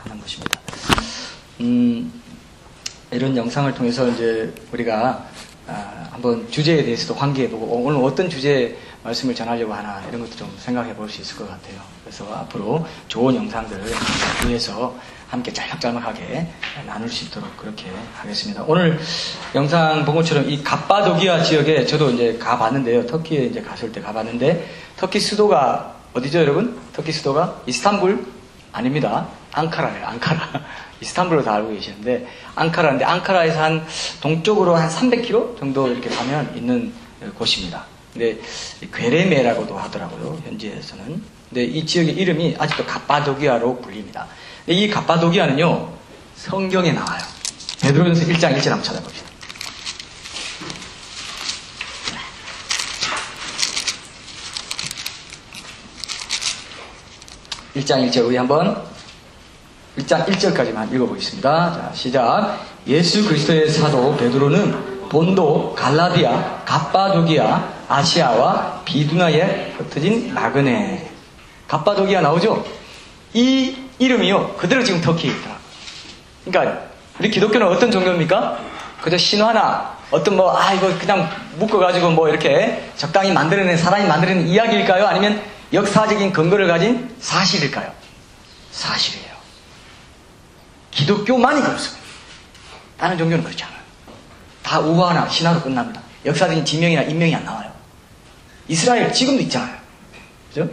하는 것입니다. 이런 영상을 통해서 이제 우리가 한번 주제에 대해서도 환기해보고 오늘 어떤 주제의 말씀을 전하려고 하나 이런 것도 좀 생각해 볼 수 있을 것 같아요. 그래서 앞으로 좋은 영상들을 위해서 함께 짤막짤막하게 나눌 수 있도록 그렇게 하겠습니다. 오늘 영상 본 것처럼 이 갑바도기아 지역에 저도 이제 가봤는데요. 터키에 이제 갔을 때 가봤는데 터키 수도가 어디죠, 여러분? 터키 수도가 이스탄불? 아닙니다. 앙카라예요, 앙카라. 이스탄불로 다 알고 계시는데, 앙카라인데, 앙카라에서 한 동쪽으로 한 300km 정도 이렇게 가면 있는 곳입니다. 근데, 괴레메라고도 하더라고요, 현지에서는. 근데 이 지역의 이름이 아직도 갑바도기아로 불립니다. 근데 이 갑바도기아는요, 성경에 나와요. 베드로전서 1장 1절 한번 찾아봅시다. 1장 1절 우리 한번 1장 1절까지만 읽어보겠습니다. 자, 시작. 예수 그리스도의 사도 베드로는 본도, 갈라디아, 갑바도기아, 아시아와 비두나에 흩어진 나그네. 갑바도기아 나오죠? 이 이름이요, 그대로 지금 터키에 있더라. 그러니까 우리 기독교는 어떤 종교입니까? 그저 신화나 어떤 이거 그냥 묶어가지고 이렇게 적당히 만들어낸, 사람이 만들어낸 이야기일까요? 아니면 역사적인 근거를 가진 사실일까요? 사실이에요. 기독교만이 그렇습니다. 다른 종교는 그렇지 않아요. 다 우화나 신화로 끝납니다. 역사적인 지명이나 인명이 안 나와요. 이스라엘 지금도 있잖아요. 그죠?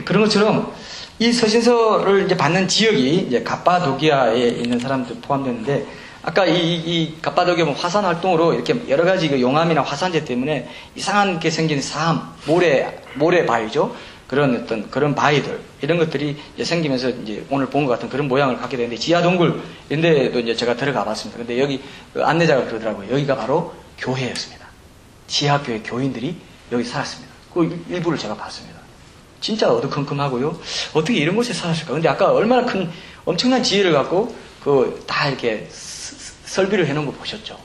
그런 것처럼 이 서신서를 이제 받는 지역이 이제 갑바도기아에 있는 사람들 포함되는데, 아까 이 갑바도기아 화산 활동으로 이렇게 여러 가지 용암이나 화산재 때문에 이상하게 생긴 삶, 모래 바위죠. 그런 바위들, 이런 것들이 이제 생기면서 이제 오늘 본 것 같은 그런 모양을 갖게 되는데, 지하동굴, 이런 데도 이제 제가 들어가 봤습니다. 근데 여기 안내자가 그러더라고요. 여기가 바로 교회였습니다. 지하교회 교인들이 여기 살았습니다. 그 일부를 제가 봤습니다. 진짜 어두컴컴하고요. 어떻게 이런 곳에 살았을까? 근데 아까 얼마나 큰, 엄청난 지혜를 갖고, 다 이렇게 설비를 해놓은 거 보셨죠?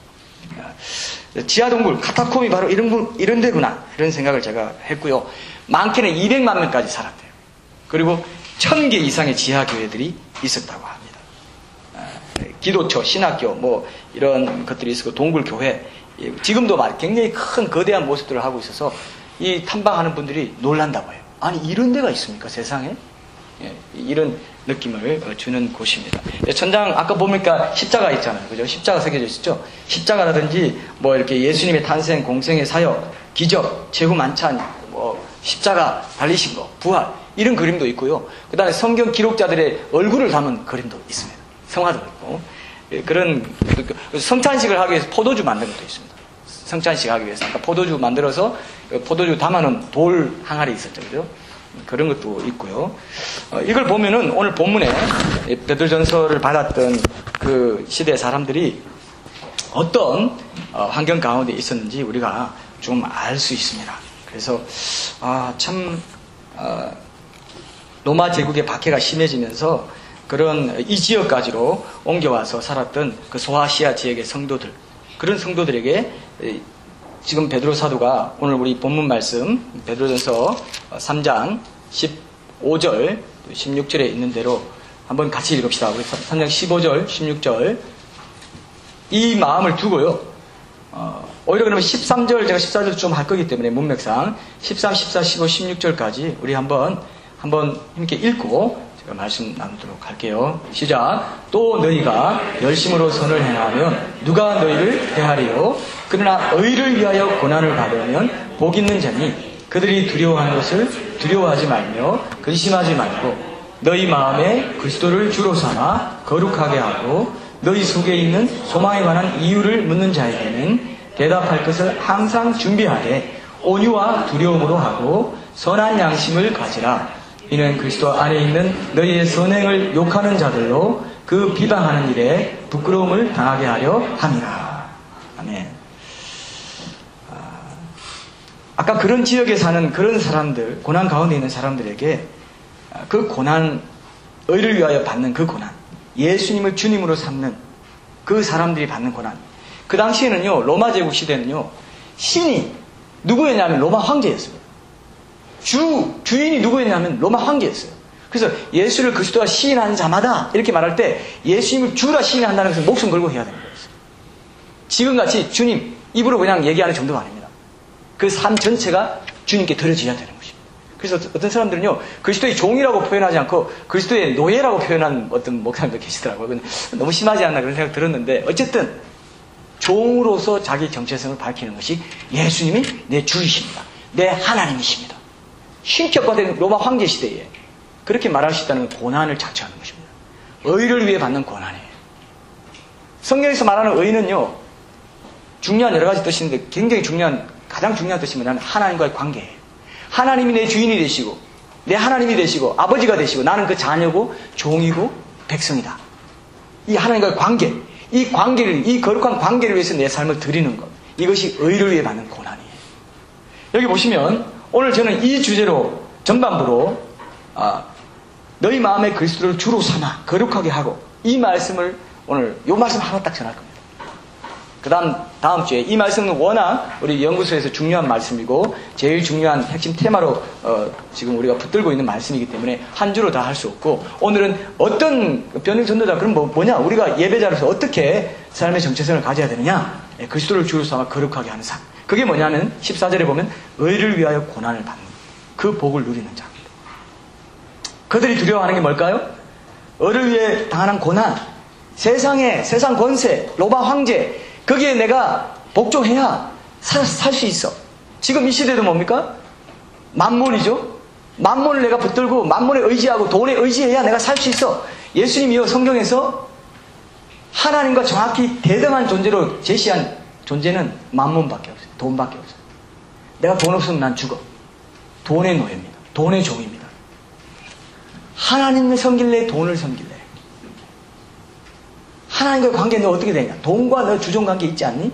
지하동굴, 카타콤이 바로 이런 데구나. 이런 생각을 제가 했고요. 많게는 200만 명까지 살았대요. 그리고 1000개 이상의 지하교회들이 있었다고 합니다. 기도처, 신학교, 이런 것들이 있었고, 동굴교회. 지금도 굉장히 큰 거대한 모습들을 하고 있어서 이 탐방하는 분들이 놀란다고 해요. 아니, 이런 데가 있습니까, 세상에? 이런 느낌을 주는 곳입니다. 천장, 아까 보니까 십자가 있잖아요. 그죠? 십자가 새겨져 있었죠? 십자가라든지, 이렇게 예수님의 탄생, 공생의 사역, 기적, 제후 만찬, 십자가 달리신 거, 부활, 이런 그림도 있고요. 그 다음에 성경 기록자들의 얼굴을 담은 그림도 있습니다. 성화도 있고. 그런, 성찬식을 하기 위해서 포도주 만든 것도 있습니다. 성찬식 하기 위해서. 그러니까 포도주 만들어서, 포도주 담아놓은 돌 항아리 있었죠. 그죠? 그런 것도 있고요. 이걸 보면은 오늘 본문에 베드로전서를 받았던 그 시대 사람들이 어떤 환경 가운데 있었는지 우리가 좀 알 수 있습니다. 그래서 로마 제국의 박해가 심해지면서 이 지역까지로 옮겨와서 살았던 그 소아시아 지역의 성도들, 그런 성도들에게 지금 베드로 사도가 오늘 우리 본문 말씀 베드로전서 3장 15절 16절에 있는 대로 한번 같이 읽읍시다. 우리 3장 15절 16절 이 마음을 두고요. 오히려 그러면 13절, 제가 14절 좀 할 거기 때문에 문맥상 13, 14, 15, 16절까지 우리 한번 함께 읽고 제가 말씀 나누도록 할게요. 시작. 또 너희가 열심으로 선을 행하면 누가 너희를 대하리요? 그러나 의를 위하여 고난을 받으면 복 있는 자니 그들이 두려워하는 것을 두려워하지 말며 근심하지 말고 너희 마음에 그리스도를 주로 삼아 거룩하게 하고 너희 속에 있는 소망에 관한 이유를 묻는 자에게는 대답할 것을 항상 준비하되 온유와 두려움으로 하고 선한 양심을 가지라. 이는 그리스도 안에 있는 너희의 선행을 욕하는 자들로 그 비방하는 일에 부끄러움을 당하게 하려 함이라. 아멘. 아까 그런 지역에 사는 그런 사람들, 고난 가운데 있는 사람들에게 그 고난, 의를 위하여 받는 그 고난, 예수님을 주님으로 삼는 그 사람들이 받는 고난. 그 당시에는요, 로마 제국 시대는요, 신이 누구였냐면 로마 황제였어요. 주인이 누구였냐면 로마 황제였어요. 그래서 예수를 그리스도가 시인하는 자마다 이렇게 말할 때 예수님을 주라 시인한다는 것은 목숨 걸고 해야 되는 거예요. 지금같이 주님 입으로 그냥 얘기하는 정도가 아닙니다. 그 삶 전체가 주님께 드려져야 되는 것입니다. 그래서 어떤 사람들은요, 그리스도의 종이라고 표현하지 않고 그리스도의 노예라고 표현한 어떤 목사님도 계시더라고요. 너무 심하지 않나 그런 생각 들었는데, 어쨌든 종으로서 자기 정체성을 밝히는 것이 예수님이 내 주이십니다. 내 하나님이십니다. 신격화된 로마 황제 시대에 그렇게 말할 수 있다는 고난을 자처하는 것입니다. 의를 위해 받는 고난이에요. 성경에서 말하는 의는요, 중요한 여러 가지 뜻이 있는데 굉장히 가장 중요한 뜻이 뭐냐면 하나님과의 관계예요. 하나님이 내 주인이 되시고 내 하나님이 되시고 아버지가 되시고 나는 그 자녀고 종이고 백성이다. 이 하나님과의 관계, 이 거룩한 관계를 위해서 내 삶을 드리는 것, 이것이 의를 위해 받는 고난이에요. 여기 보시면 오늘 저는 이 주제로 전반부로 너희 마음에 그리스도를 주로 삼아 거룩하게 하고, 이 말씀을 오늘 이 말씀 하나 딱 전할 겁니다. 그 다음 주에 이 말씀은 워낙 우리 연구소에서 중요한 말씀이고 제일 중요한 핵심 테마로 지금 우리가 붙들고 있는 말씀이기 때문에 한 주로 다 할 수 없고, 오늘은 어떤 변증 전도자, 그럼 뭐냐, 우리가 예배자로서 어떻게 삶의 정체성을 가져야 되느냐, 그리스도를 주로 삼아 거룩하게 하는 삶, 그게 뭐냐면 14절에 보면 의를 위하여 고난을 받는 그 복을 누리는 자입니다. 그들이 두려워하는 게 뭘까요? 의를 위해 당하는 고난, 세상 권세, 로마 황제, 거기에 내가 복종해야 살 수 있어. 지금 이 시대도 뭡니까? 만몬이죠. 만몬을 내가 붙들고 만몬에 의지하고 돈에 의지해야 내가 살 수 있어. 예수님이요, 성경에서 하나님과 정확히 대등한 존재로 제시한 존재는 만몬밖에 없어요. 돈밖에 없어요. 내가 돈 없으면 난 죽어. 돈의 노예입니다. 돈의 종입니다. 하나님을 섬길래, 돈을 섬길래. 하나님과의 관계는 어떻게 되냐? 돈과 너 주종관계 있지 않니?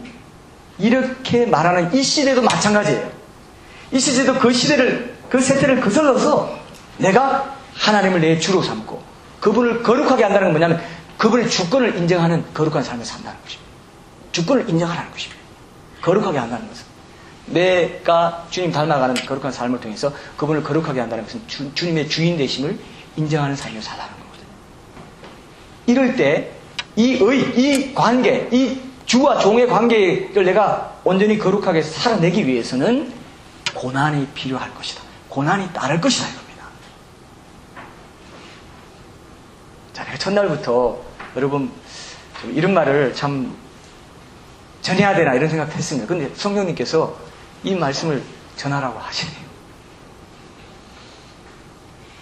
이렇게 말하는 이 시대도 마찬가지예요. 이 시대도 그 세태를 거슬러서 내가 하나님을 내 주로 삼고 그분을 거룩하게 한다는 건 뭐냐면 그분의 주권을 인정하는 거룩한 삶을 산다는 것입니다. 주권을 인정하라는 것입니다. 거룩하게 한다는 것은 내가 주님 닮아가는 거룩한 삶을 통해서 그분을 거룩하게 한다는 것은 주님의 주인 되심을 인정하는 삶을 살라는 거거든요. 이럴 때 이 관계, 이 주와 종의 관계를 내가 온전히 거룩하게 살아내기 위해서는 고난이 필요할 것이다. 고난이 따를 것이다, 이겁니다. 자, 내가 첫날부터 여러분 이런 말을 참 전해야 되나 이런 생각도 했습니다. 근데 성령님께서 이 말씀을 전하라고 하시네요.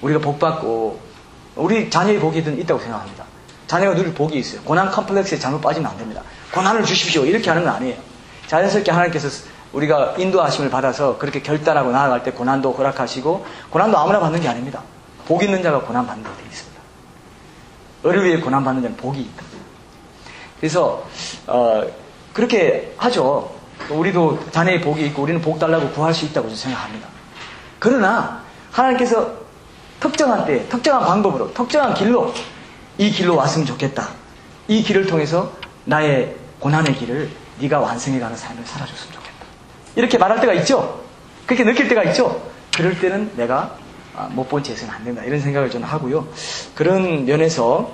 우리가 복받고 우리 자녀의 복이 있다고 생각합니다. 자녀가 누릴 복이 있어요. 고난 컴플렉스에 잘못 빠지면 안 됩니다. 고난을 주십시오, 이렇게 하는 건 아니에요. 자연스럽게 하나님께서 우리가 인도하심을 받아서 그렇게 결단하고 나아갈 때 고난도 허락하시고, 고난도 아무나 받는 게 아닙니다. 복 있는 자가 고난 받는 데 되어 있습니다. 의를 위해 고난 받는 자는 복이 있다. 그래서 그렇게 하죠. 우리도 자녀의 복이 있고 우리는 복 달라고 구할 수 있다고 저는 생각합니다. 그러나 하나님께서 특정한 때, 특정한 방법으로, 특정한 길로 이 길로 왔으면 좋겠다. 이 길을 통해서 나의 고난의 길을 네가 완성해가는 삶을 살아줬으면 좋겠다. 이렇게 말할 때가 있죠. 그렇게 느낄 때가 있죠. 그럴 때는 내가 못 본 채 해서는 안 된다, 이런 생각을 저는 하고요. 그런 면에서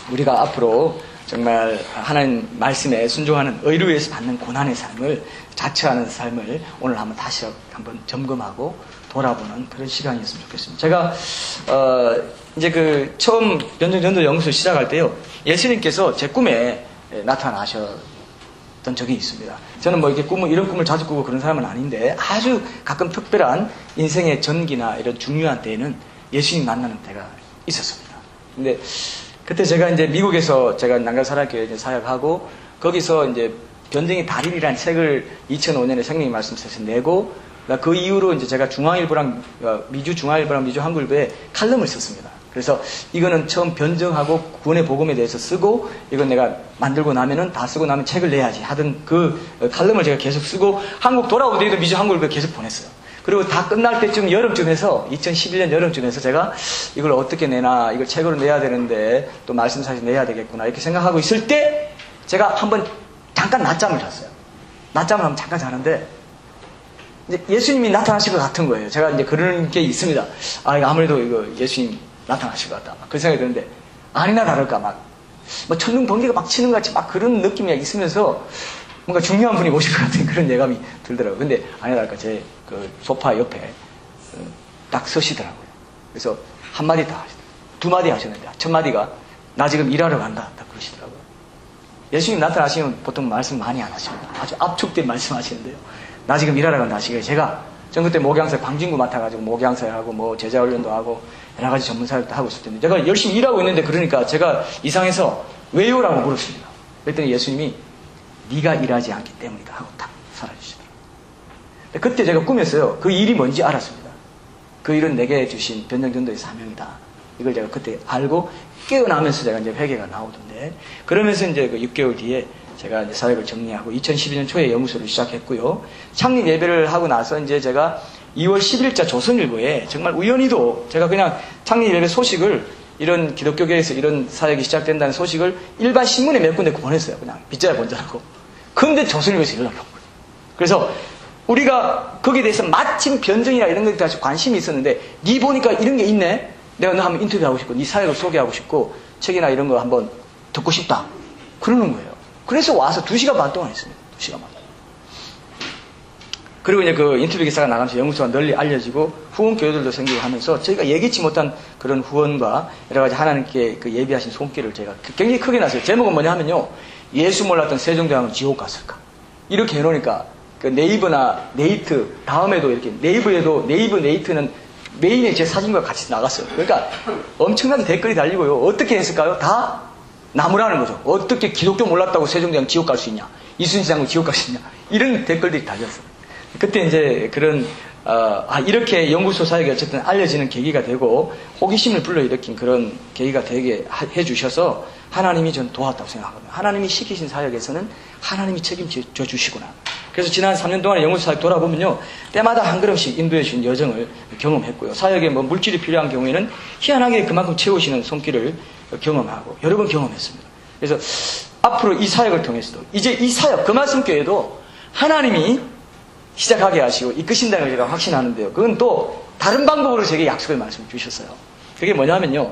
우리가 앞으로 정말 하나님 말씀에 순종하는 의를 위해서 받는 고난의 삶을 자처하는 삶을 오늘 다시 한번 점검하고 돌아보는 그런 시간이었으면 좋겠습니다. 제가 이제 처음 변증전도 연구소 시작할 때요, 예수님께서 제 꿈에 나타나셨던 적이 있습니다. 저는 이렇게 이런 꿈을 자주 꾸고 그런 사람은 아닌데, 아주 가끔 특별한 인생의 전기나 이런 중요한 때에는 예수님 만나는 때가 있었습니다. 근데 그때 제가 이제 미국에서 제가 난가사랑교회 사역하고, 거기서 이제 변증의 달인이라는 책을 2005년에 성령의 말씀에서 내고, 그 이후로 이제 제가 중앙일보랑 미주 한글보에 칼럼을 썼습니다. 그래서 이거는 처음 변증하고 구원의 복음에 대해서 쓰고, 이건 내가 만들고 나면은 다 쓰고 나면 책을 내야지 하던 그 칼럼을 제가 계속 쓰고, 한국 돌아오고 뒤에도 미주 한글보에 계속 보냈어요. 그리고 다 끝날 때쯤 여름쯤에서 2011년 여름쯤에서 제가 이걸 어떻게 내나, 이걸 책으로 내야 되는데 또 말씀사실 내야 되겠구나 이렇게 생각하고 있을 때 제가 한번 잠깐 낮잠을 잤어요. 낮잠을 한번 잠깐 자는데 이제 예수님이 나타나실 것 같은 거예요. 제가 이제 그런 게 있습니다. 아무래도 이거 예수님 나타나실 것 같다. 그 생각이 드는데, 아니나 다를까, 뭐 천둥 번개가 막 치는 것 같이 막 그런 느낌이 있으면서 뭔가 중요한 분이 오실 것 같은 그런 예감이 들더라고요. 근데 아니나 다를까, 제 그 소파 옆에 딱 서시더라고요. 그래서 한마디 다 하시더라고요. 두 마디 하셨는데, 첫 마디가, 나 지금 일하러 간다. 딱 그러시더라고요. 예수님 나타나시면 보통 말씀 많이 안 하십니다. 아주 압축된 말씀 하시는데요. 나 지금 일하러 간다 하시고요. 전 그때 목양사 방진구 맡아가지고 목양사하고 뭐 제자훈련도 하고 여러 가지 전문 사역도 하고 있을 텐데 제가 열심히 일하고 있는데 그러니까 제가 이상해서 왜요? 라고 물었습니다. 그랬더니 예수님이 네가 일하지 않기 때문이다 하고 딱 사라지시더라고요. 그때 제가 꿈했어요. 그 일이 뭔지 알았습니다. 그 일은 내게 주신 변정전도의 사명이다. 이걸 제가 그때 알고 깨어나면서 제가 이제 회개가 나오던데 그러면서 이제 그 6개월 뒤에 제가 이제 사역을 정리하고 2012년 초에 연구소를 시작했고요. 창립 예배를 하고 나서 이제 제가 2월 10일자 조선일보에 정말 우연히도 제가 그냥 창립 예배 소식을 이런 기독교계에서 이런 사역이 시작된다는 소식을 일반 신문에 몇 군데 보냈어요. 그냥 빗자루 번자하고. 근데 조선일보에서 연락이 온 거예요. 그래서 우리가 거기에 대해서 마침 변정이나 이런 것에 대해서 관심이 있었는데 니 보니까 이런 게 있네. 내가 너 한번 인터뷰하고 싶고 네 사역을 소개하고 싶고 책이나 이런 거 한번 듣고 싶다. 그러는 거예요. 그래서 와서 2시간 반 동안 했습니다. 2시간 반. 그리고 이제 그 인터뷰 기사가 나가면서 연구소가 널리 알려지고 후원 교회들도 생기고 하면서 저희가 예기치 못한 그런 후원과 여러 가지 하나님께 그 예비하신 손길을 제가 굉장히 크게 났어요. 제목은 뭐냐 하면요. 예수 몰랐던 세종대왕은 지옥 갔을까? 이렇게 해놓으니까 그 네이버나 네이트 다음에도 이렇게 네이버 네이트는 메인에 제 사진과 같이 나갔어요. 그러니까 엄청난 댓글이 달리고요. 어떻게 했을까요? 다 나무라는 거죠. 어떻게 기독교 몰랐다고 세종대왕 지옥 갈 수 있냐? 이순신 장군 지옥 갈 수 있냐? 이런 댓글들이 달렸어요. 그때 이제 그런 이렇게 연구소 사역이 어쨌든 알려지는 계기가 되고 호기심을 불러일으킨 그런 계기가 되게 해주셔서 하나님이 전 도왔다고 생각하거든요. 하나님이 시키신 사역에서는 하나님이 책임져 주시구나. 그래서 지난 3년 동안 연구소 사역 돌아보면요. 때마다 한 걸음씩 인도해 주신 여정을 경험했고요. 사역에 뭐 물질이 필요한 경우에는 희한하게 그만큼 채우시는 손길을 경험하고 여러 번 경험했습니다. 그래서 앞으로 이 사역을 통해서도 이제 이 사역, 그 말씀교회도 하나님이 시작하게 하시고 이끄신다는 걸 제가 확신하는데요. 그건 또 다른 방법으로 제게 약속의 말씀을 주셨어요. 그게 뭐냐면요.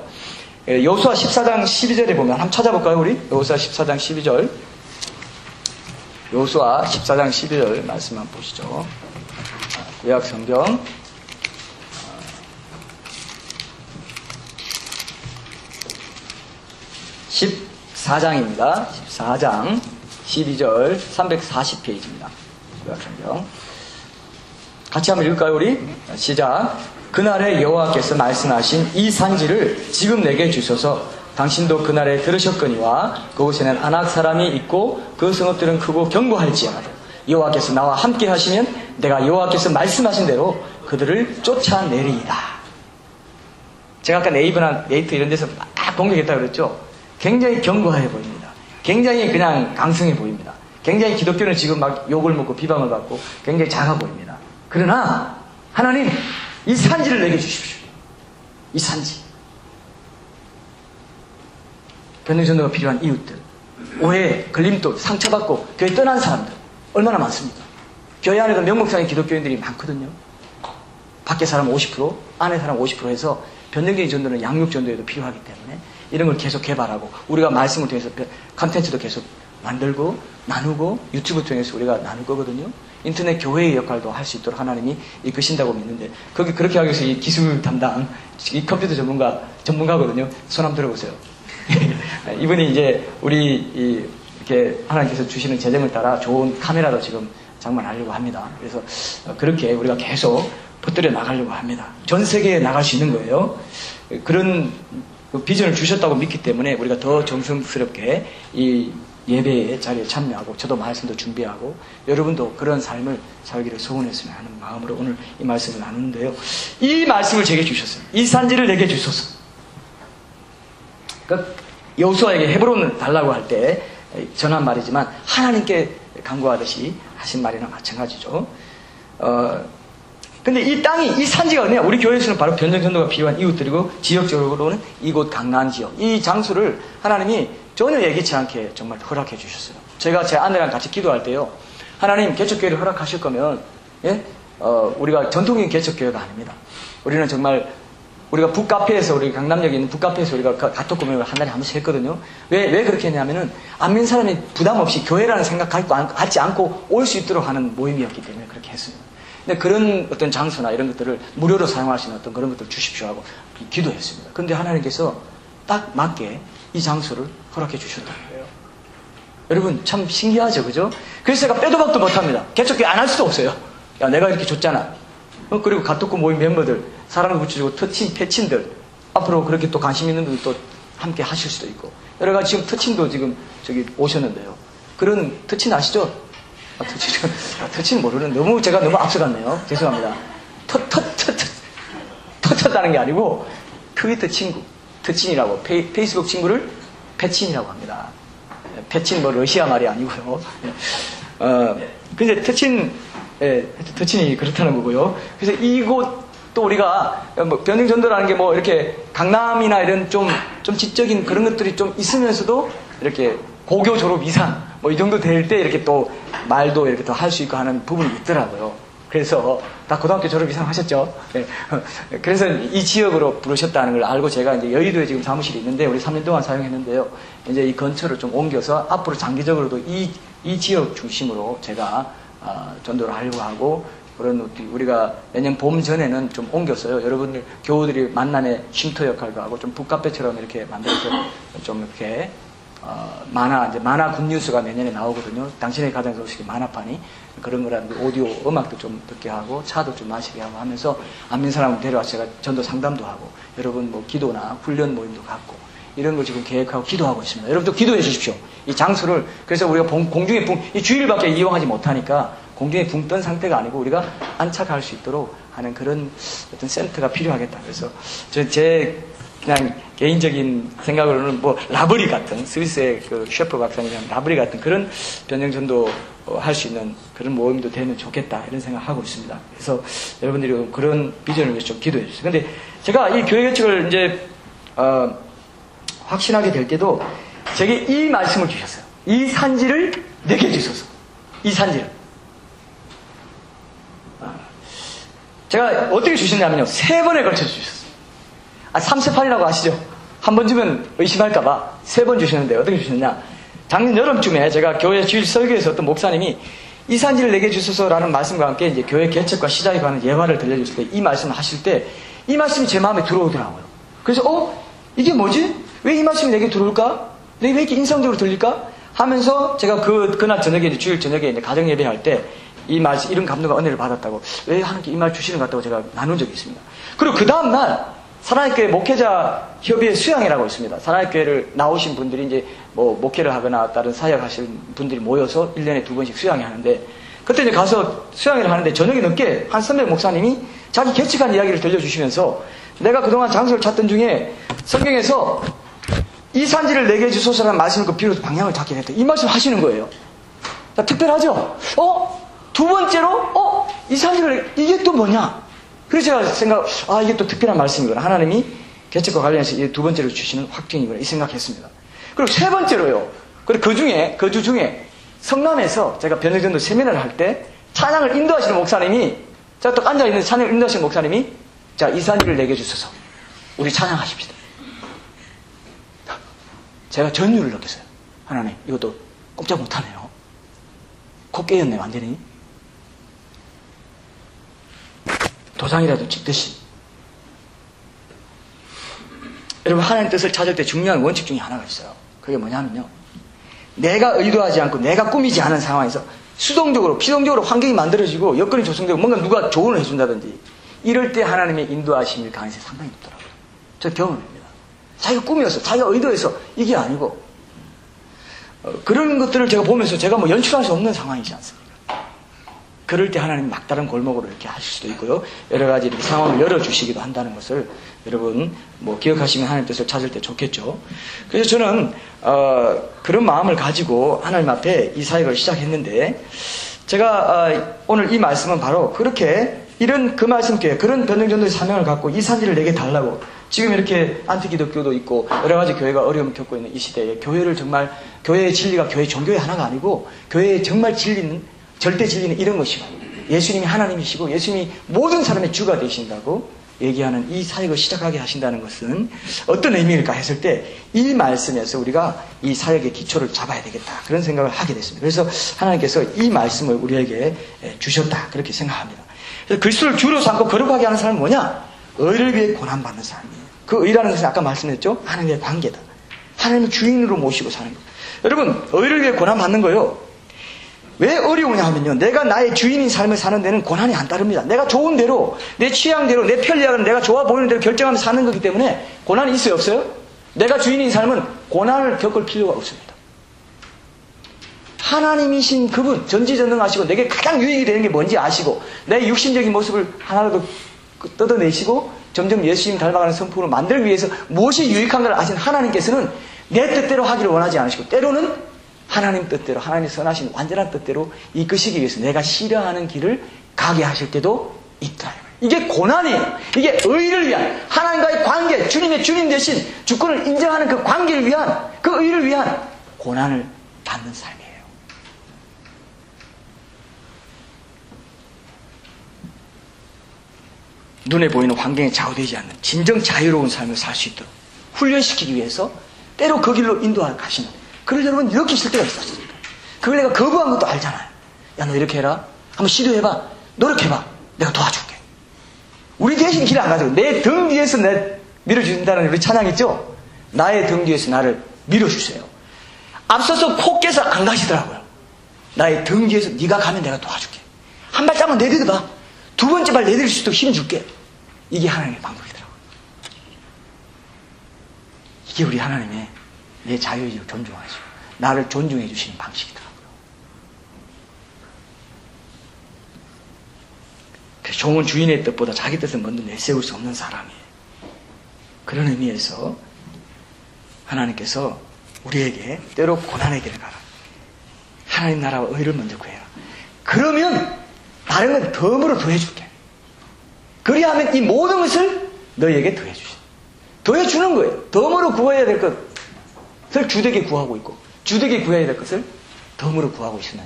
여호수아 14장 12절에 보면 한번 찾아볼까요 우리? 여호수아 14장 12절 여호수아 14장 12절 말씀 한번 보시죠. 구약 성경 14장입니다. 14장 12절 340페이지입니다. 구약 성경 같이 한번 읽을까요 우리? 시작. 그날에 여호와께서 말씀하신 이 산지를 지금 내게 주소서. 당신도 그날에 들으셨거니와 그곳에는 아낙 사람이 있고 그 성읍들은 크고 견고할지어다. 여호와께서 나와 함께 하시면 내가 여호와께서 말씀하신 대로 그들을 쫓아내리이다. 제가 아까 네이버나 네이트 이런 데서 막 공격했다고 그랬죠. 굉장히 견고해 보입니다. 굉장히 그냥 강성해 보입니다. 굉장히 기독교는 지금 막 욕을 먹고 비방을 받고 굉장히 작아 보입니다. 그러나 하나님 이 산지를 내게 주십시오. 이 산지. 변증전도가 필요한 이웃들, 오해, 걸림돌, 상처받고 교회 떠난 사람들 얼마나 많습니까? 교회 안에도 명목상의 기독교인들이 많거든요. 밖에 사람 50%, 안에 사람 50% 해서 변증적인 전도는 양육 전도에도 필요하기 때문에 이런 걸 계속 개발하고 우리가 말씀을 통해서 컨텐츠도 계속 만들고 나누고 유튜브 통해서 우리가 나눌 거거든요. 인터넷 교회의 역할도 할 수 있도록 하나님이 이끄신다고 믿는데 그렇게 하기 위해서 이 기술 담당 이 컴퓨터 전문가거든요. 손 한번 들어보세요. 이분이 이제 우리 이렇게 하나님께서 주시는 재정을 따라 좋은 카메라도 지금 장만하려고 합니다. 그래서 그렇게 우리가 계속 퍼뜨려 나가려고 합니다. 전 세계에 나갈 수 있는 거예요. 그런 비전을 주셨다고 믿기 때문에 우리가 더 정성스럽게 이 예배의 자리에 참여하고 저도 말씀도 준비하고 여러분도 그런 삶을 살기를 소원했으면 하는 마음으로 오늘 이 말씀을 나누는데요. 이 말씀을 제게 주셨어요. 이 산지를 내게 주소서. 그러니까 여호수아에게 헤브론을 달라고 할 때 전한 말이지만 하나님께 간구하듯이 하신 말이나 마찬가지죠. 근데 이 땅이 이 산지가 어디냐? 우리 교회에서는 바로 변증전도가 필요한 이웃들이고 지역적으로는 이곳 강남 지역 이 장소를 하나님이 전혀 예기치 않게 정말 허락해 주셨어요. 제가 제 아내랑 같이 기도할 때요. 하나님 개척교회를 허락하실 거면 우리가 전통적인 개척교회가 아닙니다. 우리는 정말 우리가 북카페에서, 우리 강남역에 있는 북카페에서 우리가 가톡 모임을 한 달에 한 번씩 했거든요. 왜 그렇게 했냐면은, 안 믿는 사람이 부담 없이 교회라는 생각 갖지 않고 올 수 있도록 하는 모임이었기 때문에 그렇게 했어요. 근데 그런 어떤 장소나 이런 것들을 무료로 사용할 수 있는 어떤 그런 것들을 주십시오 하고 기도했습니다. 그런데 하나님께서 딱 맞게 이 장소를 허락해 주셨다는 거예요. 여러분, 참 신기하죠, 그죠? 그래서 제가 빼도 박도 못합니다. 개척교회 안 할 수도 없어요. 야, 내가 이렇게 줬잖아. 그리고 가톡 모임 멤버들, 사랑을 붙여주고 패친들, 앞으로 그렇게 또 관심 있는 분들 또 함께 하실 수도 있고, 여러 가지 지금 터친도 지금 저기 오셨는데요. 그런 터친 아시죠? 터친 모르는, 제가 너무 앞서갔네요. 죄송합니다. 터쳤다는 게 아니고, 트위터 친구, 터친이라고, 페이스북 친구를 패친이라고 합니다. 패친 러시아 말이 아니고요. 근데 터친, 터친이 그렇다는 거고요. 그래서 이곳, 또 우리가, 변증전도라는 게 이렇게 강남이나 이런 좀 지적인 그런 것들이 좀 있으면서도 이렇게 고교 졸업 이상, 이 정도 될 때 이렇게 또 말도 이렇게 더 할 수 있고 하는 부분이 있더라고요. 그래서 다 고등학교 졸업 이상 하셨죠? 네. 그래서 이 지역으로 부르셨다는 걸 알고 제가 이제 여의도에 지금 사무실이 있는데 우리 3년 동안 사용했는데요. 이제 이 근처를 좀 옮겨서 앞으로 장기적으로도 이 지역 중심으로 제가 전도를 하려고 하고, 그런 우리가 내년 봄 전에는 좀 옮겼어요. 여러분들 교우들이 만남의 쉼터 역할도 하고 좀 북카페처럼 이렇게 만들어서 좀 이렇게 만화 굿뉴스가 내년에 나오거든요. 당신의 가정 소식이 만화판이 그런 거라든지 오디오 음악도 좀 듣게 하고 차도 좀 마시게 하고 하면서 안 믿는 사람을 데려와서 제가 전도 상담도 하고, 여러분 기도나 훈련 모임도 갖고 이런 걸 지금 계획하고 기도하고 있습니다. 여러분도 기도해 주십시오. 이 장소를, 그래서 우리가 공중에 이 주일밖에 이용하지 못하니까 공중에 붕 뜬 상태가 아니고 우리가 안착할 수 있도록 하는 그런 어떤 센터가 필요하겠다. 그래서 제 그냥 개인적인 생각으로는 라브리 같은, 스위스의 그 셰프 박사님이랑 라브리 같은 그런 변증전도 할 수 있는 그런 모임도 되면 좋겠다, 이런 생각하고 있습니다. 그래서 여러분들이 그런 비전을 위해서 좀 기도해 주세요. 근데 제가 이 교회 개척을 이제 확신하게 될 때도 제게 이 말씀을 주셨어요. 이 산지를 내게 주소서. 이 산지를. 제가 어떻게 주셨냐면요, 3번에 걸쳐 주셨어요. 3세판이라고 아시죠? 한 번 주면 의심할까봐 3번 주셨는데 어떻게 주셨냐? 작년 여름쯤에 제가 교회 주일 설교에서 어떤 목사님이 이 산지를 내게 주소서라는 말씀과 함께 이제 교회 개척과 시작에 관한 예화를 들려줬을 때 이 말씀을 하실 때 이 말씀이 제 마음에 들어오더라고요. 그래서 이게 뭐지? 왜 이 말씀이 내게 들어올까? 왜 이렇게 인상적으로 들릴까? 하면서 제가 그날 저녁에 이제 주일 저녁에 이제 가정 예배할 때 이 말씀, 이런 감동과 은혜를 받았다고, 왜 하나님께 이 말 주시는 것 같다고 제가 나눈 적이 있습니다. 그리고 그 다음날 사랑의교회 목회자 협의회 수양회라고 있습니다. 사랑의교회를 나오신 분들이 이제 목회를 하거나 다른 사역 하시는 분들이 모여서 1년에 2번씩 수양회 하는데, 그때 이제 가서 수양회를 하는데 저녁에 늦게 한 선배 목사님이 자기 개척한 이야기를 들려주시면서, 내가 그동안 장소를 찾던 중에 성경에서 이 산지를 내게 주소서라는 말씀을 그 비로소 방향을 잡게 됐다, 이 말씀 하시는 거예요. 자, 특별하죠? 두 번째로 이 산지를, 이게 또 뭐냐? 그래서 제가 이게 또 특별한 말씀이구나, 하나님이 개척과 관련해서 이게 두 번째로 주시는 확증이구나, 이 생각했습니다. 그리고 3번째로요, 그리고 그 주 중에 성남에서 제가 변증전도 세미나를 할 때 찬양을 인도하시는 목사님이, 제가 또 앉아있는 찬양을 인도하시는 목사님이, 자, 이 산지를 내게 주소서, 우리 찬양하십시다. 제가 전율을 느꼈어요. 하나님, 이것도 꼼짝 못하네요. 코 깨었네, 완전히. 도장이라도 찍듯이. 여러분, 하나님 뜻을 찾을 때 중요한 원칙 중에 하나가 있어요. 그게 뭐냐면요, 내가 의도하지 않고 내가 꾸미지 않은 상황에서 수동적으로, 피동적으로 환경이 만들어지고 여건이 조성되고 뭔가 누가 조언을 해준다든지 이럴 때 하나님의 인도하심일 가능성이 상당히 높더라고요. 저 경험입니다. 자기가 꾸며서, 자기가 의도해서 이게 아니고, 그런 것들을 제가 보면서 제가 연출할 수 없는 상황이지 않습니까? 그럴 때 하나님 막다른 골목으로 이렇게 하실 수도 있고요. 여러 가지 이렇게 상황을 열어주시기도 한다는 것을 여러분 기억하시면 하나님 뜻을 찾을 때 좋겠죠. 그래서 저는 그런 마음을 가지고 하나님 앞에 이 사역을 시작했는데, 제가 오늘 이 말씀은 바로 그렇게 이런 그 말씀께 그런 변증전도의 사명을 갖고 이 산지를 내게 달라고, 지금 이렇게 안티기독교도 있고 여러 가지 교회가 어려움을 겪고 있는 이 시대에 교회를 정말, 교회의 진리가 교회 종교의 하나가 아니고 교회의 정말 진리는, 절대 진리는 이런 것이고, 예수님이 하나님이시고 예수님이 모든 사람의 주가 되신다고 얘기하는 이 사역을 시작하게 하신다는 것은 어떤 의미일까 했을 때 이 말씀에서 우리가 이 사역의 기초를 잡아야 되겠다. 그런 생각을 하게 됐습니다. 그래서 하나님께서 이 말씀을 우리에게 주셨다. 그렇게 생각합니다. 그래서 그리스도를 주로 삼고 거룩하게 하는 사람은 뭐냐? 의를 위해 고난받는 사람이에요. 그 의라는 것은 아까 말씀했죠? 하나님의 관계다. 하나님을 주인으로 모시고 사는 것. 여러분, 의를 위해 고난받는 거요. 왜 어려우냐 하면요. 내가 나의 주인인 삶을 사는 데는 고난이 안 따릅니다. 내가 좋은 대로, 내 취향대로, 내 편리하게 내가 좋아 보이는 대로 결정하면서 사는 거기 때문에 고난이 있어요, 없어요? 내가 주인인 삶은 고난을 겪을 필요가 없습니다. 하나님이신 그분, 전지전능하시고 내게 가장 유익이 되는 게 뭔지 아시고 내 육신적인 모습을 하나라도 뜯어내시고 점점 예수님 닮아가는 성품으로 만들기 위해서 무엇이 유익한가를 아신 하나님께서는 내 뜻대로 하기를 원하지 않으시고 때로는 하나님 뜻대로, 하나님의 선하신 완전한 뜻대로 이끄시기 위해서 내가 싫어하는 길을 가게 하실 때도 있다. 이게 고난이에요. 이게 의를 위한, 하나님과의 관계, 주님의 주님 대신 주권을 인정하는 그 관계를 위한, 그 의를 위한 고난을 받는 삶이에요. 눈에 보이는 환경에 좌우되지 않는 진정 자유로운 삶을 살 수 있도록 훈련시키기 위해서 때로 그 길로 인도하러 가시는, 그래서 여러분 이렇게 있을 때가 있었습니다. 그걸 내가 거부한 것도 알잖아요. 야, 너 이렇게 해라. 한번 시도해봐. 노력해봐. 내가 도와줄게. 우리 대신 길을 안 가지고 내 등 뒤에서 내 밀어주신다는 우리 찬양 있죠? 나의 등 뒤에서 나를 밀어주세요. 앞서서 콧께서 안 가시더라고요. 나의 등 뒤에서 네가 가면 내가 도와줄게. 한 발짝만 내딛어봐. 두 번째 발 내딛을 수 있도록 힘 줄게. 이게 하나님의 방법이더라고요. 이게 우리 하나님의 내 자유의지를 존중하시고 나를 존중해 주시는 방식이더라고요. 종은 주인의 뜻보다 자기 뜻을 먼저 내세울 수 없는 사람이에요. 그런 의미에서 하나님께서 우리에게 때로 고난의 길을 가라. 하나님 나라와 의를 먼저 구해라. 그러면 다른 건 덤으로 더해줄게. 그리하면 이 모든 것을 너희에게 더해주신다. 더해주는 거예요. 덤으로 구해야 될 것을 주되게 구하고 있고 주되게 구해야 될 것을 덤으로 구하고 있으면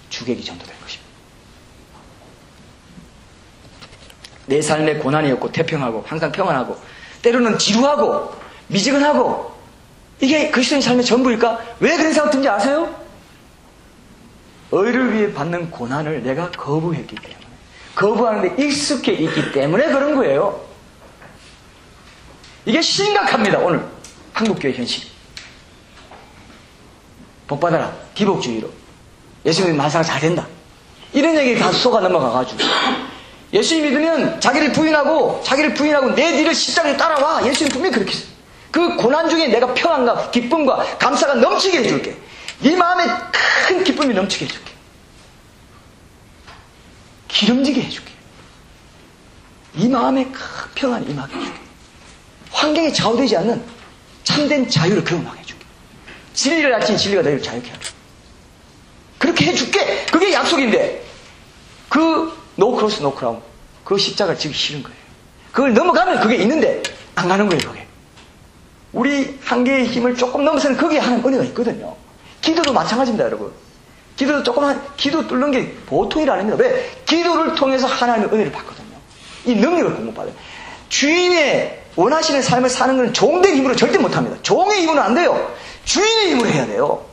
주객이 전도될 것입니다. 내 삶에 고난이 없고 태평하고 항상 평안하고 때로는 지루하고 미지근하고 이게 그리스도인 삶의 전부일까? 왜 그런 생각 든지 아세요? 의를 위해 받는 고난을 내가 거부했기 때문에, 거부하는데 익숙해 있기 때문에 그런 거예요. 이게 심각합니다. 오늘 한국교회 현실이. 복받아라. 기복주의로 예수님 만사가 잘 된다. 이런 얘기 다 속아 넘어가가지고 예수님 믿으면 자기를 부인하고 내 뒤를 십자가에 따라와. 예수님 분명히 그렇게 했어요. 그 고난 중에 내가 평안과 기쁨과 감사가 넘치게 해줄게. 네 마음에 큰 기쁨이 넘치게 해줄게. 기름지게 해줄게. 네 마음에 큰 평안이 임하게 해줄게. 환경에 좌우되지 않는 참된 자유를 경험하게 해줄게. 진리를 알지 진리가 너희를 자유케 하게. 그렇게 해줄게. 그게 약속인데 노 크로스 노 크라운 그 십자가를 지기 싫은 거예요. 그걸 넘어가면 그게 있는데 안 가는 거예요. 그게 우리 한계의 힘을 조금 넘어서는 거기에 하는 은혜가 있거든요. 기도도 마찬가지입니다. 여러분. 기도도 조그만 기도 뚫는 게 보통 일 아닙니다. 왜? 기도를 통해서 하나님의 은혜를 받거든요. 이 능력을 공급받아요. 주인의 원하시는 삶을 사는 건 종된 힘으로 절대 못합니다. 종의 힘으로는 안 돼요. 주인의 힘으로 해야 돼요.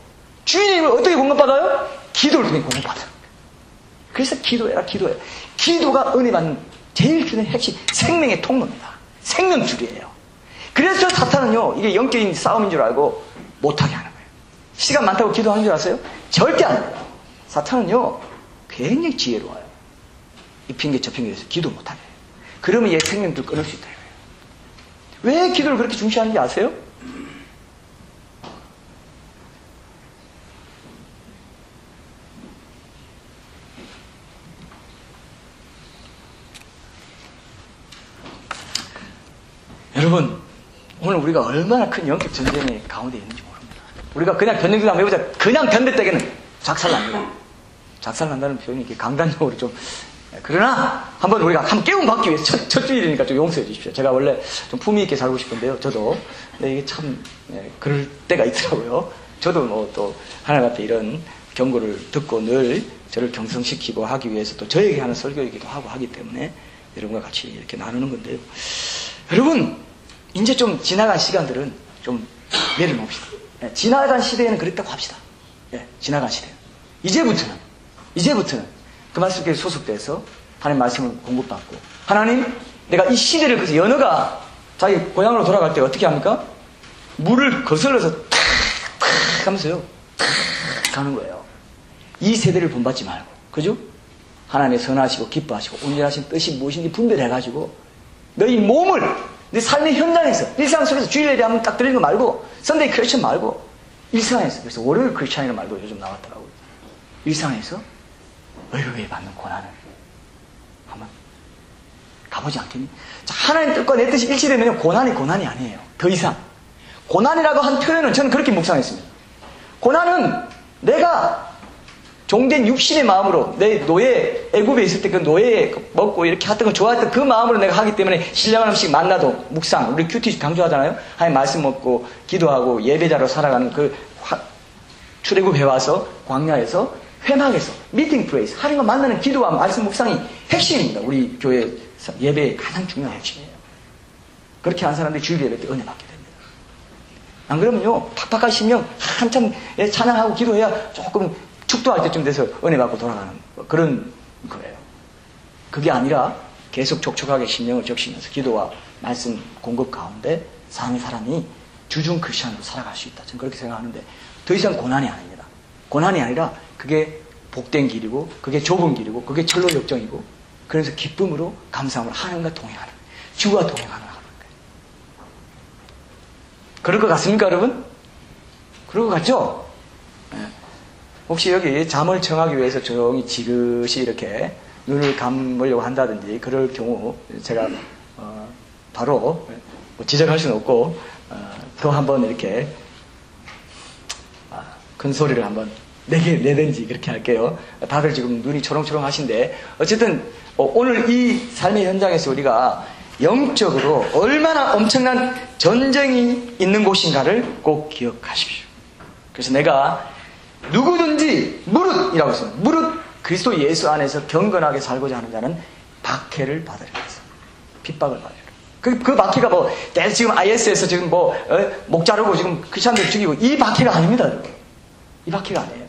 주인의 힘을 어떻게 공급받아요? 기도를 통해 공급받아요. 그래서 기도해라. 기도가 은혜 받는 제일 주는 핵심, 생명의 통로입니다. 생명줄이에요. 그래서 사탄은요, 이게 영적인 싸움인 줄 알고 못하게 하는 거예요. 시간 많다고 기도하는 줄 아세요? 절대 안 해요. 사탄은요, 굉장히 지혜로워요. 이 핑계 저 핑계에서 기도 못하게 해요. 그러면 얘 생명줄 끊을 수 있다. 왜 기도를 그렇게 중시하는지 아세요? 여러분, 오늘 우리가 얼마나 큰 영적 전쟁의 가운데 있는지 모릅니다. 우리가 그냥 견뎌주다 해보자. 그냥 견뎠다기는 작살납니다. 작살난다는 표현이 이렇게 강단적으로 좀. 그러나 한번 우리가 한번 깨움 받기 위해서 첫 주일이니까 좀 용서해 주십시오. 제가 원래 좀 품위 있게 살고 싶은데요. 저도. 근데 이게 참 그럴 때가 있더라고요. 저도 뭐 또 하나님 앞에 이런 경고를 듣고 늘 저를 경성시키고 하기 위해서 또 저에게 하는 설교이기도 하고 하기 때문에 여러분과 같이 이렇게 나누는 건데요. 여러분, 이제 좀 지나간 시간들은 좀 내려놓읍시다. 예, 지나간 시대에는 그랬다고 합시다. 예, 지나간 시대는. 이제부터는 그 말씀께 소속돼서 하나님 말씀을 공급받고, 하나님, 내가 이 시대를, 그래서 연어가 자기 고향으로 돌아갈 때 어떻게 합니까? 물을 거슬러서 탁 하면서요, 탁 가는 거예요. 이 세대를 본받지 말고, 그죠? 하나님의 선하시고 기뻐하시고 온전하신 뜻이 무엇인지 분별해가지고 너희 몸을 내 삶의 현장에서, 일상 속에서 주일 예배 한번 딱 드리는 거 말고, 선데이 크리스천 말고, 일상에서, 그래서 월요일 크리스천이라 말고 요즘 나왔더라고요. 일상에서 의료에 받는 고난을 한번 가보지 않겠니? 자, 하나님 뜻과 내 뜻이 일치되면 고난이 아니에요. 더 이상. 고난이라고 한 표현은 저는 그렇게 묵상했습니다. 고난은 내가 종된 육신의 마음으로, 내 노예, 애굽에 있을 때 그 노예 먹고 이렇게 했던 거 좋아했던 그 마음으로 내가 하기 때문에 신령한 음식 만나도 묵상, 우리 큐티 강조하잖아요. 하나님 말씀 먹고 기도하고 예배자로 살아가는 그 출애굽해 와서 광야에서 회막에서 미팅 플레이스, 하나님과 만나는 기도와 말씀 묵상이 핵심입니다. 우리 교회 예배의 가장 중요한 핵심이에요. 그렇게 한 사람들이 주일 예배 때 은혜 받게 됩니다. 안 그러면요, 팍팍한 심령 한참 찬양하고 기도해야 조금 축도할 때쯤 돼서 은혜 받고 돌아가는 그런 거예요. 그게 아니라 계속 촉촉하게 심령을 적시면서 기도와 말씀 공급 가운데 사는 사람이 주중 크리스천으로 살아갈 수 있다. 저는 그렇게 생각하는데, 더 이상 고난이 아닙니다. 고난이 아니라 그게 복된 길이고, 그게 좁은 길이고, 그게 철로 역정이고, 그래서 기쁨으로 감사함으로 하나님과 동행하는, 주와 동행하는 거예요. 그럴 것 같습니까, 여러분? 그럴 것 같죠? 네. 혹시 여기 잠을 청하기 위해서 조용히 지그시 이렇게 눈을 감으려고 한다든지 그럴 경우 제가 바로 뭐 지적할 수는 없고 또 한번 이렇게 큰 소리를 한번 내든지 그렇게 할게요. 다들 지금 눈이 초롱초롱 하신데, 어쨌든 오늘 이 삶의 현장에서 우리가 영적으로 얼마나 엄청난 전쟁이 있는 곳인가를 꼭 기억하십시오. 그래서 내가 누구든지 무릇이라고 했습니다. 무릇 그리스도 예수 안에서 경건하게 살고자 하는 자는 박해를 받으리라 했습니다. 핍박을 받으리라. 그 박해가 뭐 지금 IS에서 지금 목 자르고 지금 크리스천들 죽이고 이 박해가 아닙니다, 여러분. 이 박해가 아니에요.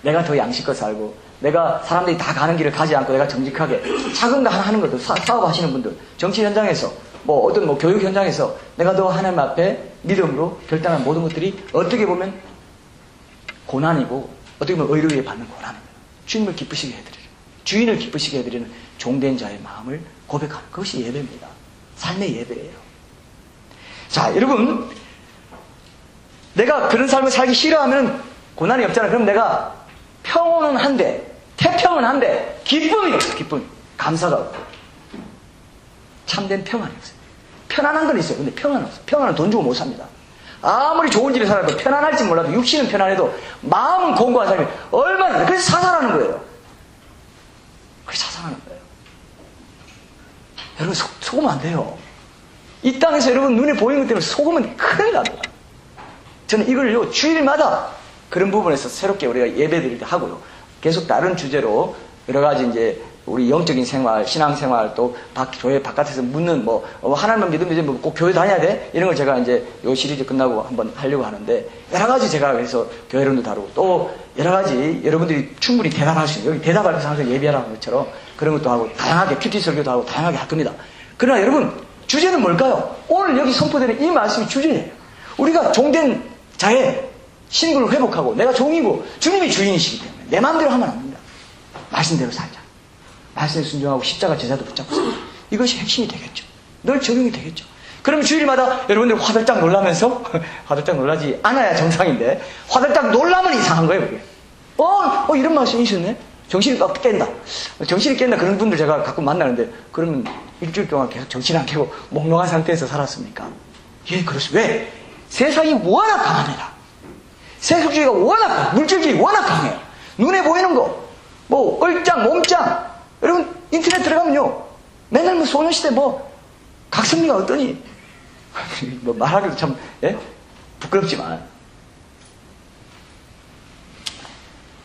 내가 더 양식껏 살고, 내가 사람들이 다 가는 길을 가지 않고 내가 정직하게 작은 거 하나 하는 것도 사업하시는 분들, 정치 현장에서 어떤 교육 현장에서 내가 더 하나님 앞에 믿음으로 결단한 모든 것들이 어떻게 보면 고난이고, 어떻게 보면 의를 위해 받는 고난입니다. 주님을 기쁘시게 해드리는, 주인을 기쁘시게 해드리는 종된 자의 마음을 고백하는, 그것이 예배입니다. 삶의 예배예요. 자, 여러분, 내가 그런 삶을 살기 싫어하면 고난이 없잖아요. 그럼 내가 평온은 한데, 태평은 한데, 기쁨이 없어. 기쁨, 감사가 없고, 참된 평안이 없어요. 편안한 건 있어요. 근데 평안은 없어요. 평안은 돈 주고 못 삽니다. 아무리 좋은 집에 살아도, 편안할지 몰라도, 육신은 편안해도 마음은 공고한 사람이 얼마나, 그래서 사살하는 거예요. 그래서 사살하는 거예요. 여러분, 속으면 안 돼요. 이 땅에서 여러분 눈에 보이는 것 때문에 속으면 큰일 납니다. 저는 이걸요, 주일마다 그런 부분에서 새롭게 우리가 예배드릴 때 하고요. 계속 다른 주제로 여러 가지 이제 우리 영적인 생활, 신앙생활, 또 교회 바깥에서 묻는 하나님만 믿으면 이제 꼭 교회 다녀야 돼? 이런 걸 제가 이제 요 시리즈 끝나고 한번 하려고 하는데, 여러 가지 제가 그래서 교회론도 다루고, 또 여러 가지 여러분들이 충분히 대답할 수 있는, 여기 대답할 때 항상 예배하라는 것처럼 그런 것도 하고, 다양하게 큐티 설교도 하고 다양하게 할 겁니다. 그러나 여러분, 주제는 뭘까요? 오늘 여기 선포되는 이 말씀이 주제예요. 우리가 종된 자의 신분을 회복하고, 내가 종이고 주님이 주인이시기 때문에 내 마음대로 하면 안 됩니다. 말씀대로 살자. 말씀에 순종하고 십자가 제자도 붙잡고 살자. 이것이 핵심이 되겠죠. 늘 적용이 되겠죠. 그럼 주일마다 여러분들 화들짝 놀라면서 화들짝 놀라지 않아야 정상인데, 화들짝 놀라면 이상한 거예요, 그게. 이런 말씀이 있었네? 정신이 막 깬다. 정신이 깬다. 그런 분들 제가 가끔 만나는데, 그러면 일주일 동안 계속 정신 안 깨고 몽롱한 상태에서 살았습니까? 예, 그렇습니다. 왜? 세상이 워낙 강합니다. 세속주의가 워낙 강해요. 물질주의 워낙 강해요. 눈에 보이는 거, 얼짱, 몸짱. 여러분, 인터넷 들어가면요, 맨날 소녀시대 각선미가 어떠니? 말하기도 참, 부끄럽지만.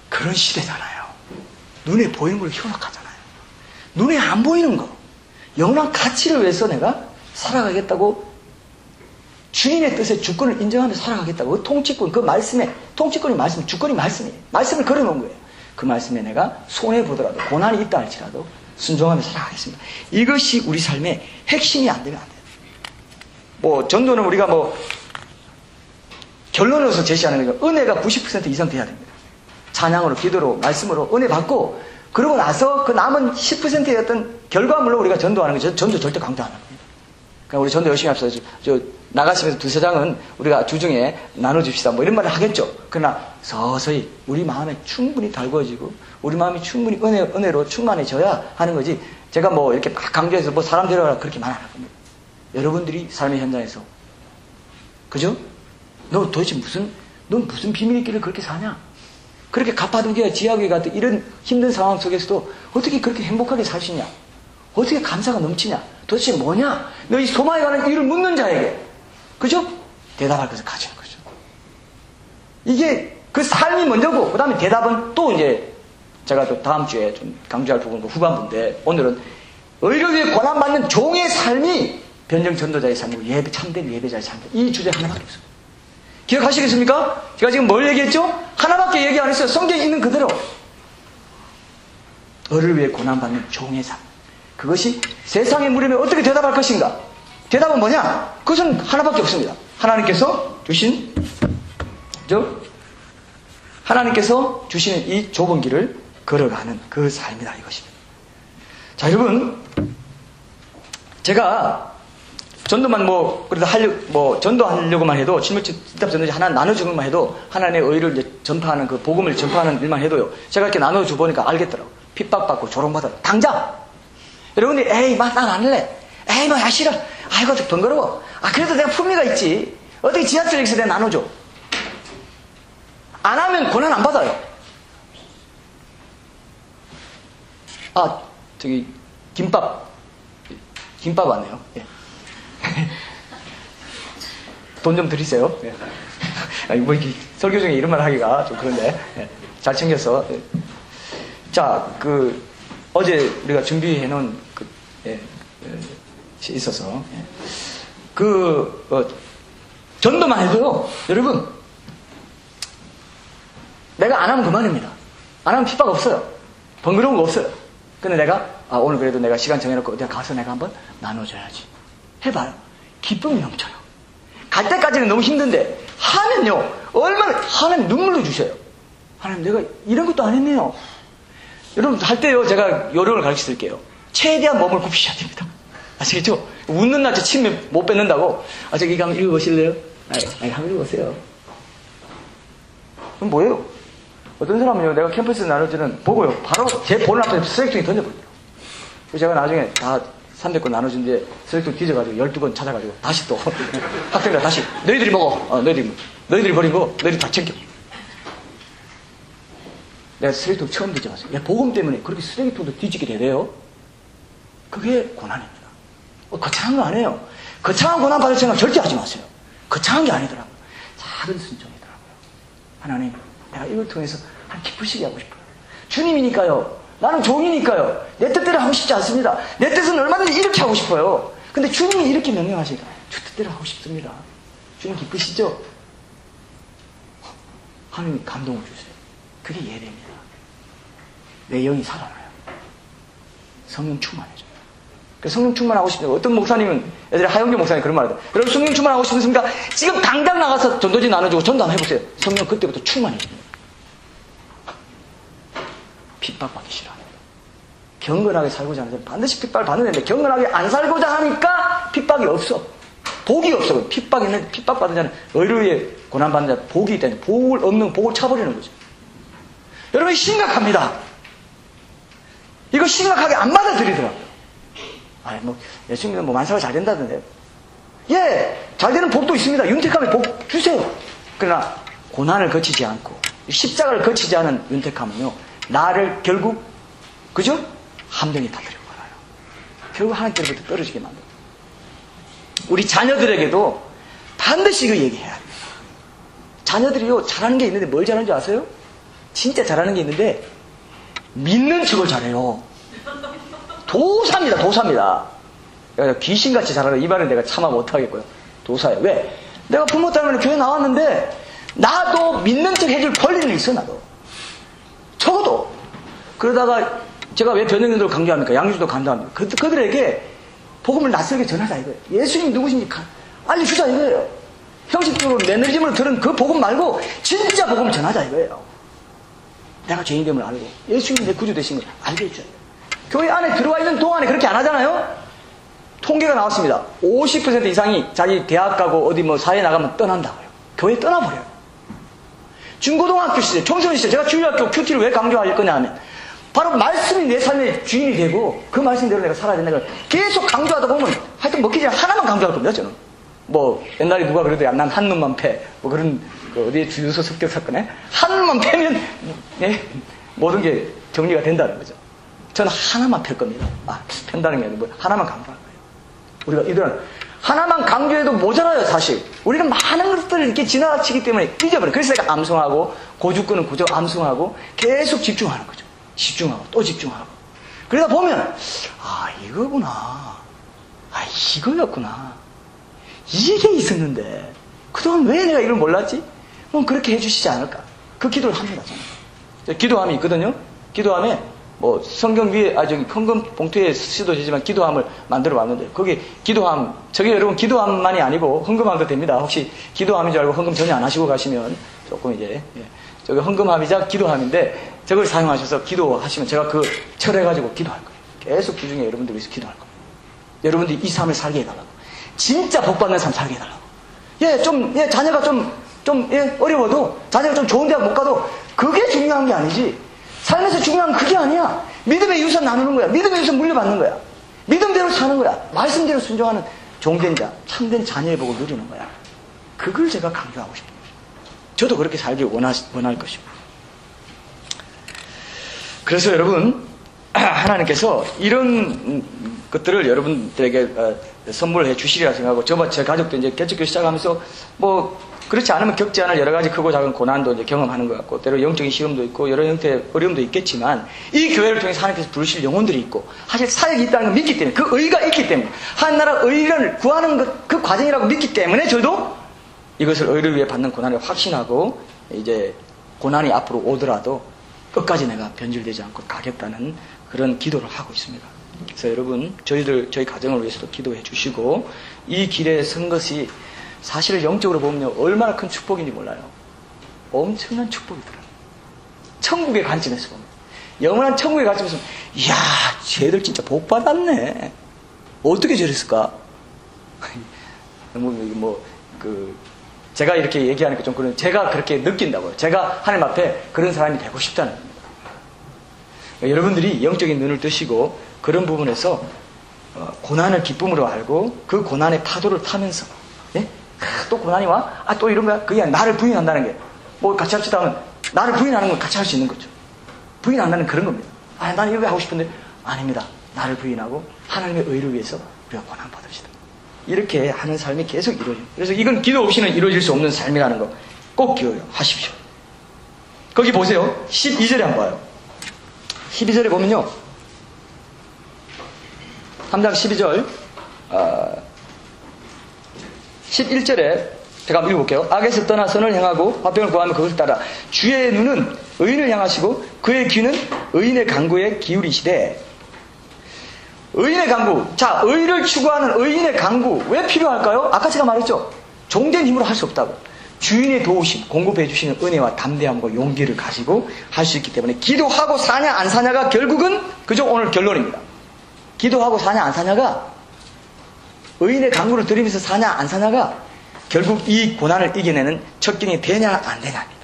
그런 시대잖아요. 눈에 보이는 걸 현혹하잖아요. 눈에 안 보이는 거. 영원한 가치를 위해서 내가 살아가겠다고 주인의 뜻에 주권을 인정하며 살아가겠다고. 그 통치권, 그 말씀에, 통치권이 말씀, 주권이 말씀이에요. 말씀을 걸어놓은 거예요. 그 말씀에 내가 손해보더라도, 고난이 있다 할지라도 순종하며 살아가겠습니다. 이것이 우리 삶의 핵심이 안 되면 안 돼요. 뭐, 전도는 우리가 뭐, 결론으로서 제시하는 거, 은혜가 90% 이상 돼야 됩니다. 찬양으로, 기도로, 말씀으로 은혜 받고, 그러고 나서 그 남은 10%의 어떤 결과물로 우리가 전도하는 거죠. 전도 절대 강조 안 합니다. 그러니까 우리 전도 열심히 합시다. 나가시면서 두세 장은 우리가 주중에 나눠줍시다. 뭐 이런 말을 하겠죠. 그러나 서서히 우리 마음에 충분히 달궈지고 우리 마음이 충분히 은혜로 충만해져야 하는 거지. 제가 뭐 이렇게 막 강조해서 뭐 사람 데려가라 그렇게 말 안 할 겁니다. 여러분들이 삶의 현장에서 그죠? 너 도대체 넌 무슨 비밀의 길을 그렇게 사냐? 그렇게 가파도기와 지하교회 같은 이런 힘든 상황 속에서도 어떻게 그렇게 행복하게 살 수 있냐? 어떻게 감사가 넘치냐? 도대체 뭐냐? 너희 소망에 관한 이유를 묻는 자에게 그죠? 대답할 것을 가지는 거죠. 이게 그 삶이 먼저고 그 다음에 대답은 또 이제 제가 또 다음 주에 좀 강조할 부분은 후반부인데 오늘은 의를 위해 고난받는 종의 삶이 변정 전도자의 삶이고 참된 예배자의 삶이고 이 주제 하나밖에 없어요. 기억하시겠습니까? 제가 지금 뭘 얘기했죠? 하나밖에 얘기 안 했어요. 성경에 있는 그대로. 의를 위해 고난받는 종의 삶. 그것이 세상의 물음에 어떻게 대답할 것인가? 대답은 뭐냐? 그것은 하나밖에 없습니다. 하나님께서 주신 이 좁은 길을 걸어가는 그 삶이다 이것입니다. 자, 여러분, 제가 전도만 전도하려고만 해도 집답 전도지 하나 나눠주기만 해도 하나님의 의를 이제 전파하는 그 복음을 전파하는 일만 해도요. 제가 이렇게 나눠줘 보니까 알겠더라고. 핍박받고 조롱받아. 당장. 여러분들이 에이 난 안 할래. 에이 야 싫어. 아이고 번거로워. 그래도 내가 품위가 있지. 어떻게 지하철역에서 내가 나눠줘. 안 하면 고난 안 받아요. 저기 김밥 왔네요. 예. 돈 좀 드리세요. 예. 뭐 이렇게 설교 중에 이런 말 하기가 좀 그런데 예. 잘 챙겨서. 예. 자, 어제 우리가 준비해 놓은 있어서 전도만 해도요, 여러분, 내가 안 하면 그만입니다. 안 하면 핍박 없어요. 번거로운 거 없어요. 근데 내가 오늘 그래도 내가 시간 정해놓고 내가 가서 내가 한번 나눠줘야지. 해봐요. 기쁨이 넘쳐요. 갈 때까지는 너무 힘든데 하면요, 얼마나 하나님 눈물로 주셔요. 하나님 내가 이런 것도 안 했네요. 여러분 할 때요, 제가 요령을 가르쳐 드릴게요. 최대한 몸을 굽히셔야 됩니다. 아시겠죠? 웃는 날 침 못 뱉는다고. 저기 이거 한번 읽어보실래요? 한번 읽어보세요. 그럼 뭐예요? 어떤 사람은요, 내가 캠퍼스에서 나눠주는 보고요, 바로 제 본 앞에 쓰레기통에 던져버려요. 제가 나중에 다 300권 나눠준 뒤에 쓰레기통 뒤져가지고 12권 찾아가지고 다시 또 학생들 다시 너희들이 먹어. 너희들이 버린 거 너희들이 다 챙겨. 내가 쓰레기통 처음 뒤져봤어요. 복음 때문에 그렇게 쓰레기통도 뒤지게 되대요. 그게 고난입니다. 거창한 거 아니에요. 거창한 고난 받을 생각 절대 하지 마세요. 거창한 게 아니더라고요. 작은 순종이더라고요. 하나님, 내가 이걸 통해서 기쁘시게 하고 싶어요. 주님이니까요. 나는 종이니까요. 내 뜻대로 하고 싶지 않습니다. 내 뜻은 얼마든지 이렇게 하고 싶어요. 근데 주님이 이렇게 명령하시니까 주 뜻대로 하고 싶습니다. 주님 기쁘시죠? 하나님이 감동을 주세요. 그게 예배입니다. 내 영이 살아나요. 성령 충만해져요. 성령 충만하고 싶어요. 어떤 목사님은, 애들이 하영규 목사님 그런 말 하더라고요. 여러분 성령 충만하고 싶으십니까? 지금 당장 나가서 전도지 나눠주고 전도 한번 해보세요. 성령 그때부터 충만해집니다. 핍박받기 싫어합니다. 경건하게 살고자 하는데 반드시 핍박을 받는데 경건하게 안 살고자 하니까 핍박이 없어. 복이 없어. 핍박받은 자는 의를 위해 고난받는 자 복이 있다니 복을 없는 복을 차버리는 거죠. 여러분 심각합니다. 이거 심각하게 안 받아들이더라고요. 예수님은 만사가 잘 된다던데. 예, 잘 되는 복도 있습니다. 윤택함의 복 주세요. 그러나 고난을 거치지 않고 십자가를 거치지 않은 윤택함은요, 나를 결국 그죠? 함정에 다들여 버려요. 결국 하나님께로부터 떨어지게 만들어요. 우리 자녀들에게도 반드시 이거 얘기해야 합니다. 자녀들이요, 잘하는 게 있는데 뭘 잘하는 줄 아세요? 진짜 잘하는 게 있는데 믿는 척을 잘해요. 도사입니다. 도사입니다. 귀신같이 자라는 이 말은 내가 참아 못하겠고요. 도사예요. 왜? 내가 부모 때문에 교회 나왔는데 나도 믿는 척 해줄 권리는 있어. 나도. 적어도. 그러다가 제가 왜 변형인들을 강조합니까? 양주도 강조합니다. 그들에게 복음을 낯설게 전하자 이거예요. 예수님 누구신지 알려주자 이거예요. 형식적으로 매너리즘으로 들은 그 복음 말고 진짜 복음을 전하자 이거예요. 내가 죄인됨을 알고 예수님 내 구주 되신 걸 알게 해줘야 돼요. 교회 안에 들어와 있는 동안에 그렇게 안 하잖아요. 통계가 나왔습니다. 50% 이상이 자기 대학 가고 어디 뭐 사회 나가면 떠난다고요. 교회 떠나버려요. 중고등학교 시절, 청소년 시절 제가 주일학교 큐티를 왜 강조할 거냐 하면 바로 말씀이 내 삶의 주인이 되고 그 말씀대로 내가 살아야 된다는 걸 계속 강조하다 보면 하여튼 먹기 전에 하나만 강조할 겁니다. 저는. 뭐 옛날에 누가 그래도 난 한 놈만 패. 뭐 그런 어디에 주유소 습격 사건에 한 놈만 패면 예, 모든 게 정리가 된다는 거죠. 저는 하나만 팰 겁니다. 팬다는 게 아니고 하나만 강조할 거예요. 우리가 이들은 하나만 강조해도 모자라요, 사실. 우리는 많은 것들을 이렇게 지나치기 때문에 잊어버려요. 그래서 내가 암송하고, 고주권은 고주 암송하고, 계속 집중하는 거죠. 집중하고, 또 집중하고. 그러다 보면, 이거구나. 이거였구나. 이게 있었는데, 그동안 왜 내가 이걸 몰랐지? 그럼 그렇게 해주시지 않을까? 그 기도를 합니다, 저는. 기도함이 있거든요. 기도함에, 뭐 성경 위에 헌금 봉투에 쓰셔도 되지만 기도함을 만들어 왔는데 거기 기도함 저게 여러분 기도함만이 아니고 헌금함도 됩니다. 혹시 기도함인 줄 알고 헌금 전혀 안 하시고 가시면 조금 이제 저기 헌금함이자 기도함인데 저걸 사용하셔서 기도하시면 제가 그 철해가지고 기도할 거예요. 계속 주중에 여러분들 위해서 기도할 거예요. 여러분들이 이 삶을 살게 해달라고. 진짜 복받는 삶 살게 해달라고. 자녀가 좀 어려워도 자녀가 좀 좋은 대학 못 가도 그게 중요한 게 아니지. 삶에서 중요한 건 그게 아니야. 믿음의 유산 나누는 거야. 믿음의 유산 물려받는 거야. 믿음대로 사는 거야. 말씀대로 순종하는 종된 자, 참된 자녀의 복을 누리는 거야. 그걸 제가 강조하고 싶은 거예요. 저도 그렇게 살길 원할 것이고. 그래서 여러분, 하나님께서 이런 것들을 여러분들에게 선물해 주시리라 생각하고, 제 가족도 이제 개척교회 시작하면서 그렇지 않으면 겪지 않을 여러 가지 크고 작은 고난도 이제 경험하는 것 같고, 때로 영적인 시험도 있고, 여러 형태의 어려움도 있겠지만, 이 교회를 통해서 하나님께서 부르실 영혼들이 있고, 사실 사역이 있다는 걸 믿기 때문에, 그 의가 있기 때문에, 하나나라 의를 구하는 그 과정이라고 믿기 때문에, 저도 이것을 의를 위해 받는 고난을 확신하고, 이제 고난이 앞으로 오더라도 끝까지 내가 변질되지 않고 가겠다는 그런 기도를 하고 있습니다. 그래서 여러분, 저희 가정을 위해서도 기도해 주시고, 이 길에 선 것이 사실 영적으로 보면 얼마나 큰 축복인지 몰라요. 엄청난 축복이더라고요. 천국의 관점에서 보면. 영원한 천국의 관점에서 보면, 이야, 쟤들 진짜 복 받았네. 어떻게 저랬을까? 제가 이렇게 얘기하니까 좀 그런, 제가 그렇게 느낀다고요. 제가 하나님 앞에 그런 사람이 되고 싶다는 겁니다. 여러분들이 영적인 눈을 뜨시고, 그런 부분에서 고난을 기쁨으로 알고, 그 고난의 파도를 타면서, 또 고난이 와? 또 이런 거야? 그게 나를 부인한다는 게. 같이 합시다 하면, 나를 부인하는 건 같이 할 수 있는 거죠. 부인한다는 그런 겁니다. 나는 이거 하고 싶은데, 아닙니다. 나를 부인하고, 하나님의 의를 위해서 우리가 고난 받읍시다. 이렇게 하는 삶이 계속 이루어져요. 그래서 이건 기도 없이는 이루어질 수 없는 삶이라는 거 꼭 기억하십시오. 거기 보세요. 12절에 한번 봐요. 12절에 보면요. 3장 12절, 11절에 제가 한번 읽어볼게요. 악에서 떠나 선을 행하고 화평을 구하며 그것을 따라 주의 눈은 의인을 향하시고 그의 귀는 의인의 간구에 기울이시되. 의인의 간구. 자, 의를 추구하는 의인의 간구 왜 필요할까요? 아까 제가 말했죠. 종된 힘으로 할 수 없다고. 주인의 도우심, 공급해 주시는 은혜와 담대함과 용기를 가지고 할 수 있기 때문에 기도하고 사냐 안 사냐가 결국은 그죠? 오늘 결론입니다. 기도하고 사냐 안 사냐가, 의인의 간구를 들으면서 사냐 안 사냐가 결국 이 고난을 이겨내는 척경이 되냐 안 되냐입니다.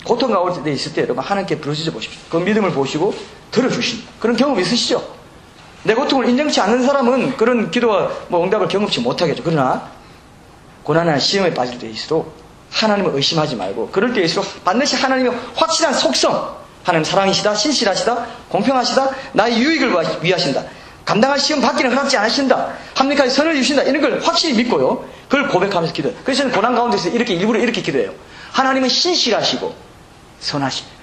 고통 가운데 있을 때 여러분 하나님께 부르짖어 보십시오. 그 믿음을 보시고 들어주십니다. 그런 경험 있으시죠? 내 고통을 인정치 않는 사람은 그런 기도와 응답을 경험치 못하겠죠. 그러나 고난이나 시험에 빠질 때일수록 하나님을 의심하지 말고, 그럴 때일수록 반드시 하나님의 확실한 속성, 하나님 사랑이시다, 신실하시다, 공평하시다, 나의 유익을 위하신다, 감당할 시험 받기는 허락지 않으신다, 합리까지 선을 주신다, 이런 걸 확실히 믿고요, 그걸 고백하면서 기도해요. 그래서 저는 고난 가운데서 일부러 이렇게 기도해요. 하나님은 신실하시고 선하십니다.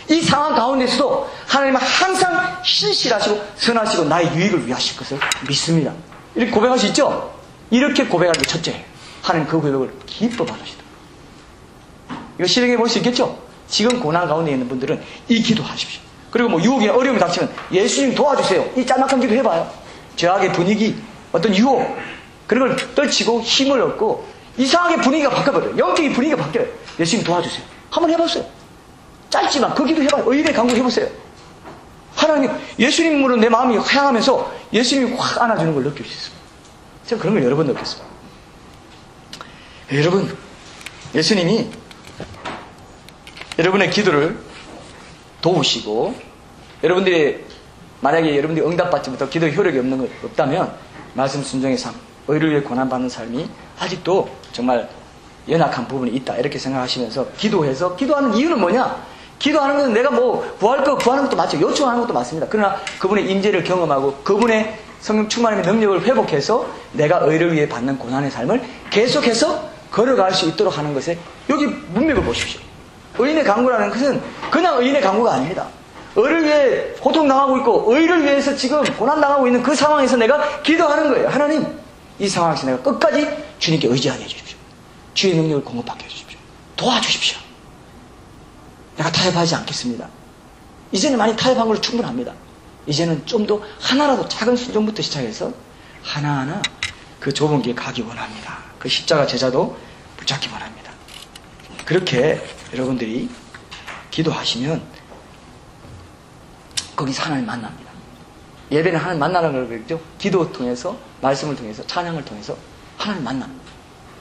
이 상황 가운데서도 하나님은 항상 신실하시고 선하시고 나의 유익을 위하실 것을 믿습니다. 이렇게 고백할 수 있죠? 이렇게 고백하는 게 첫째예요. 하나님 그 고백을 기뻐 받으시다. 이거 실행해 볼 수 있겠죠? 지금 고난 가운데 있는 분들은 이 기도하십시오. 그리고 뭐 유혹이나 어려움이 닥치면 예수님 도와주세요. 이 짤막한 기도 해봐요. 죄악의 분위기, 어떤 유혹, 그런 걸 떨치고 힘을 얻고 이상하게 분위기가 바뀌어버려요. 영적인 분위기가 바뀌어요. 예수님 도와주세요. 한번 해보세요. 짧지만 그 기도 해봐요. 의인의 간구 해보세요. 하나님, 예수님으로 내 마음이 향하면서 예수님이 확 안아주는 걸 느낄 수 있습니다. 제가 그런 걸 여러 번 느꼈습니다. 여러분, 예수님이 여러분의 기도를 도우시고 여러분들이 만약에 여러분들이 응답받지 못하고 기도에 효력이 없다면 말씀 순종의 삶, 의를 위해 고난받는 삶이 아직도 정말 연약한 부분이 있다 이렇게 생각하시면서 기도해서 기도하는 이유는 뭐냐? 기도하는 것은 내가 뭐 구할 거 구하는 것도 맞죠. 요청하는 것도 맞습니다. 그러나 그분의 임재를 경험하고 그분의 성령 충만함의 능력을 회복해서 내가 의를 위해 받는 고난의 삶을 계속해서 걸어갈 수 있도록 하는 것에 여기 문맥을 보십시오. 의인의 간구라는 것은 그냥 의인의 간구가 아닙니다. 의를 위해 고통당하고 있고 의를 위해서 지금 고난당하고 있는 그 상황에서 내가 기도하는 거예요. 하나님, 이 상황에서 내가 끝까지 주님께 의지하게 해주십시오. 주의 능력을 공급받게 해주십시오. 도와주십시오. 내가 타협하지 않겠습니다. 이제는 많이 타협한 걸로 충분합니다. 이제는 좀 더 하나라도 작은 순종부터 시작해서 하나하나 그 좁은 길 가기 원합니다. 그 십자가 제자도 붙잡기 원합니다. 그렇게 여러분들이 기도하시면 거기서 하나님 만납니다. 예배는 하나님 만나는 걸 그랬죠. 기도 통해서, 말씀을 통해서, 찬양을 통해서 하나님 만납니다.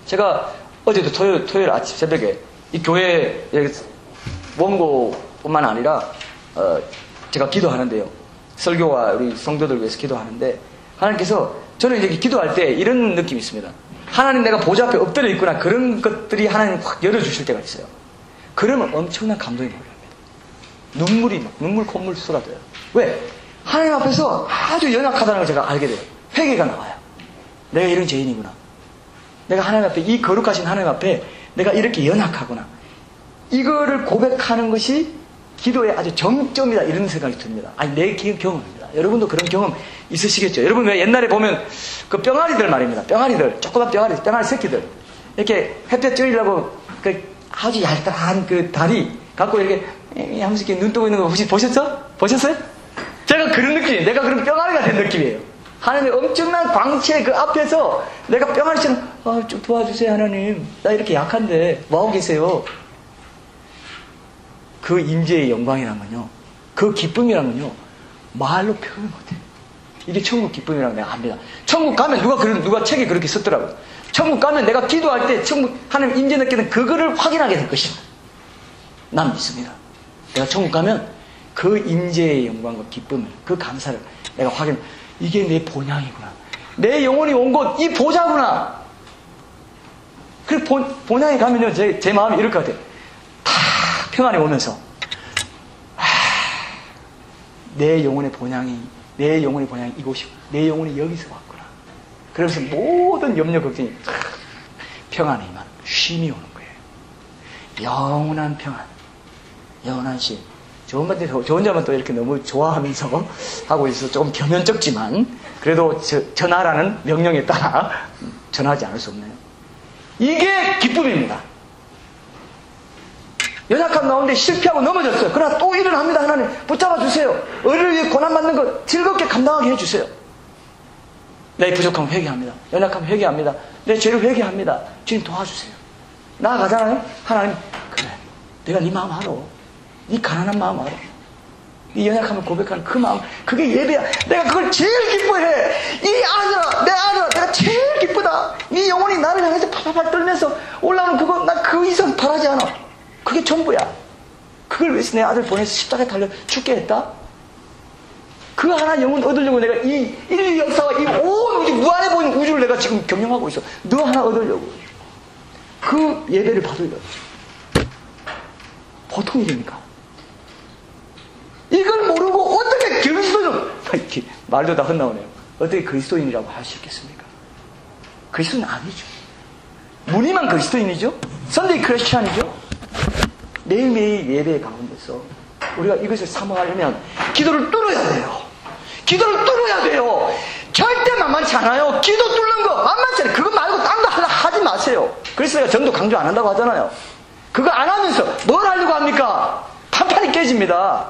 제가 어제도 토요일 아침 새벽에 이 교회 원고뿐만 아니라 제가 기도하는데요. 설교와 우리 성도들 위해서 기도하는데 하나님께서 저는 이제 기도할 때 이런 느낌이 있습니다. 하나님 내가 보좌 앞에 엎드려 있구나 그런 것들이 하나님 확 열어주실 때가 있어요. 그러면 엄청난 감동이 몰려옵니다. 눈물 콧물 쏟아져요. 왜? 하나님 앞에서 아주 연약하다는 걸 제가 알게 돼요. 회개가 나와요. 내가 이런 죄인이구나. 내가 하나님 앞에 이 거룩하신 하나님 앞에 내가 이렇게 연약하구나. 이거를 고백하는 것이 기도의 아주 정점이다 이런 생각이 듭니다. 아니 내 경험입니다. 여러분도 그런 경험 있으시겠죠. 여러분 왜 옛날에 보면 그 뿅아리들 말입니다. 뿅아리들 조그만 뿅아리 새끼들 이렇게 햇볕 쬐려고 그 아주 얄쌍한 그 다리 갖고 이렇게 하면서 이렇게 눈 뜨고 있는 거 혹시 보셨어요? 제가 그런 느낌이에요. 내가 그런 뿅아리가 된 느낌이에요. 하나님의 엄청난 광채 그 앞에서 내가 뿅아리처럼 좀 도와주세요 하나님. 나 이렇게 약한데 뭐하고 계세요? 그 임재의 영광이라면요, 그 기쁨이라면요 말로 표현 못해요. 이게 천국 기쁨이라고 내가 압니다. 천국 가면 누가 책에 그렇게 썼더라고요. 천국 가면 내가 기도할 때 천국 하나님 임재 느끼는 그거를 확인하게 될 것입니다. 난 믿습니다. 내가 천국 가면 그 임재의 영광과 기쁨을, 그 감사를 내가 확인. 이게 내 본향이구나. 내 영혼이 온 곳 이 보좌구나. 그 본향에 가면요 제 마음이 이럴 것 같아요. 평안이 오면서 내 영혼의 본향이 이곳이고 내 영혼이 여기서 왔구나. 그러면서 모든 염려 걱정이 평안에 임하는 쉼이 오는 거예요. 영원한 평안, 영원한 쉼. 저 혼자만 또 이렇게 너무 좋아하면서 하고 있어서 조금 겸연쩍지만 그래도 전하라는 명령에 따라 전하지 않을 수 없네요. 이게 기쁨입니다. 연약한 가운데 실패하고 넘어졌어요. 그러나 또 일어납니다. 하나님 붙잡아 주세요. 의를 위해 고난받는 것 즐겁게 감당하게 해주세요. 내 부족함을 회개합니다. 연약함을 회개합니다. 내 죄를 회개합니다. 주님 도와주세요. 나아가잖아요. 하나님 그래 내가 네 마음 알아. 네 가난한 마음 알아. 네 연약함을 고백하는 그 마음 그게 예배야. 내가 그걸 제일 기뻐해. 이 아들아 내 아들아 내가 제일 기쁘다. 네 영혼이 나를 향해서 팔팔 떨면서 올라오는 그거 난 그 이상 바라지 않아. 그게 전부야. 그걸 위해서 내 아들 보내서 십자가에 달려 죽게 했다? 그 하나 영혼 얻으려고 내가 이 인류 역사와 이 온 우주, 무한해 보이는 우주를 내가 지금 경영하고 있어. 너 하나 얻으려고. 그 예배를 받으려고. 보통 일입니까? 이걸 모르고 어떻게 그리스도인, 말도 다 헛나오네요. 어떻게 그리스도인이라고 할 수 있겠습니까? 그리스도는 아니죠. 무늬만 그리스도인이죠? 선데이 크리스찬이죠? 매일매일 예배 가운데서 우리가 이것을 사모하려면 기도를 뚫어야 돼요. 기도를 뚫어야 돼요. 절대 만만치 않아요. 기도 뚫는 거 만만치 않아요. 그거 말고 딴 거 하지 마세요. 그래서 내가 전도 강조 안 한다고 하잖아요. 그거 안 하면서 뭘 하려고 합니까? 판판이 깨집니다.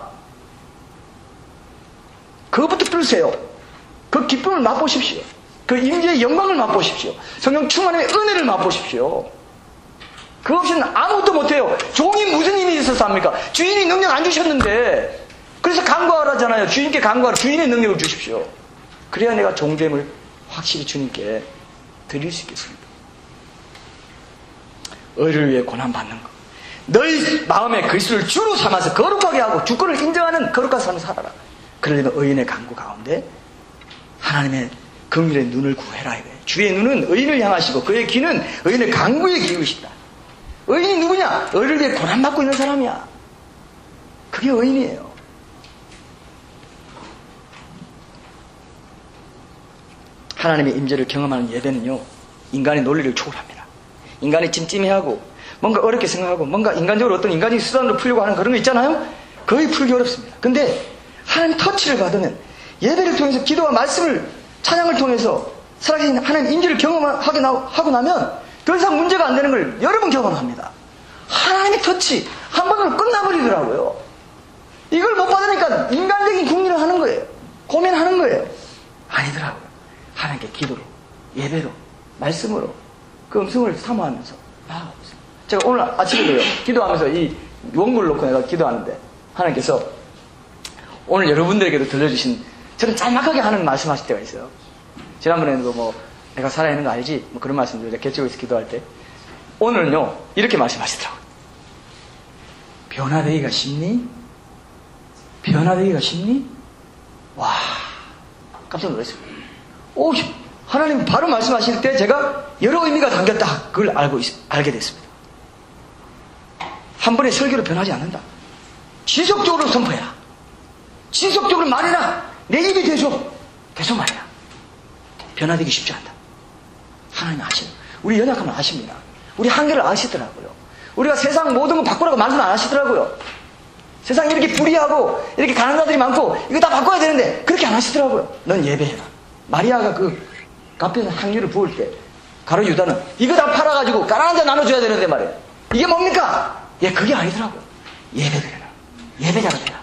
그것부터 뚫으세요. 그 기쁨을 맛보십시오. 그 임재의 영광을 맛보십시오. 성령 충만의 은혜를 맛보십시오. 그거 없이는 아무것도 못해요. 종이 무슨 힘이 있어서 합니까? 주인이 능력 안 주셨는데. 그래서 간구하라잖아요. 주인께 간구하라. 주인의 능력을 주십시오. 그래야 내가 종됨을 확실히 주님께 드릴 수 있겠습니다. 의를 위해 고난받는 것. 너희 마음에 그리스도를 주로 삼아서 거룩하게 하고 주권을 인정하는 거룩한 삶을 살아라. 그러려면 의인의 간구 가운데 하나님의 긍휼의 눈을 구해라 이거예요. 주의 눈은 의인을 향하시고 그의 귀는 의인의 간구에 기울이시다. 의인이 누구냐? 의를 위해 고난받고 있는 사람이야. 그게 의인이에요. 하나님의 임재를 경험하는 예배는요, 인간의 논리를 초월합니다. 인간이 찜찜해하고 뭔가 어렵게 생각하고 뭔가 인간적으로 어떤 인간적인 수단으로 풀려고 하는 그런 거 있잖아요. 거의 풀기 어렵습니다. 근데 하나님 터치를 받으면 예배를 통해서 기도와 말씀을 찬양을 통해서 살아계신 하나님 임재를 경험하고 나면 더 이상 문제가 안 되는 걸 여러 번 경험합니다. 하나님의 터치 한 번으로 끝나버리더라고요. 이걸 못 받으니까 인간적인 궁리를 하는 거예요. 고민하는 거예요. 아니더라고요. 하나님께 기도로, 예배로, 말씀으로 그 음성을 사모하면서 나아가보세요. 제가 오늘 아침에도요, 기도하면서 이 원고를 놓고 내가 기도하는데 하나님께서 오늘 여러분들에게도 들려주신, 저는 짤막하게 하는 말씀하실 때가 있어요. 지난번에도 뭐 내가 살아있는 거 알지? 뭐 그런 말씀들 제가 개척에서 기도할 때, 오늘은요 이렇게 말씀하시더라고요. 변화되기가 쉽니? 변화되기가 쉽니? 와, 깜짝 놀랐어요. 오, 하나님 바로 말씀하실 때 제가 여러 의미가 담겼다. 그걸 알게 됐습니다. 한 번의 설교로 변하지 않는다. 지속적으로 선포해라. 지속적으로 말해라. 내 입이 되죠. 계속 말해라. 변화되기 쉽지 않다. 하나님 아시는, 우리 연약함을 아십니다. 우리 한계를 아시더라고요. 우리가 세상 모든 거 바꾸라고 말씀 안 하시더라고요. 세상에 이렇게 불의하고 이렇게 가난한 자들이 많고 이거 다 바꿔야 되는데 그렇게 안 하시더라고요. 넌 예배해라. 마리아가 그 값비싼 향유를 부을 때 가룟 유다는 이거 다 팔아가지고 가난한 자 나눠줘야 되는데 말이에요. 이게 뭡니까? 예, 그게 아니더라고요. 예배드려라. 예배자가 되라.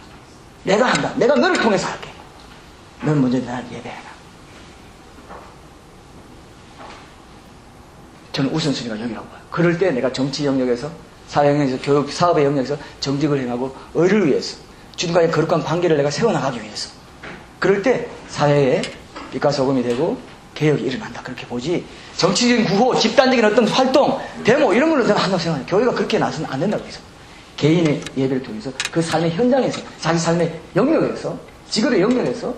내가 한다. 내가 너를 통해서 할게. 넌 먼저 나를 예배해라. 저는 우선순위가 여기라고 봐요. 그럴 때 내가 정치 영역에서, 사회 영역에서, 교육, 사업의 영역에서 정직을 행하고 의를 위해서, 주님과의 거룩한 관계를 내가 세워나가기 위해서, 그럴 때 사회에 빛과 소금이 되고 개혁이 일어난다. 그렇게 보지, 정치적인 구호, 집단적인 어떤 활동, 데모 이런 걸로 내가 한다고 생각해요. 교회가 그렇게 나서는 안 된다고 해서 개인의 예배를 통해서 그 삶의 현장에서, 자기 삶의 영역에서, 직업의 영역에서,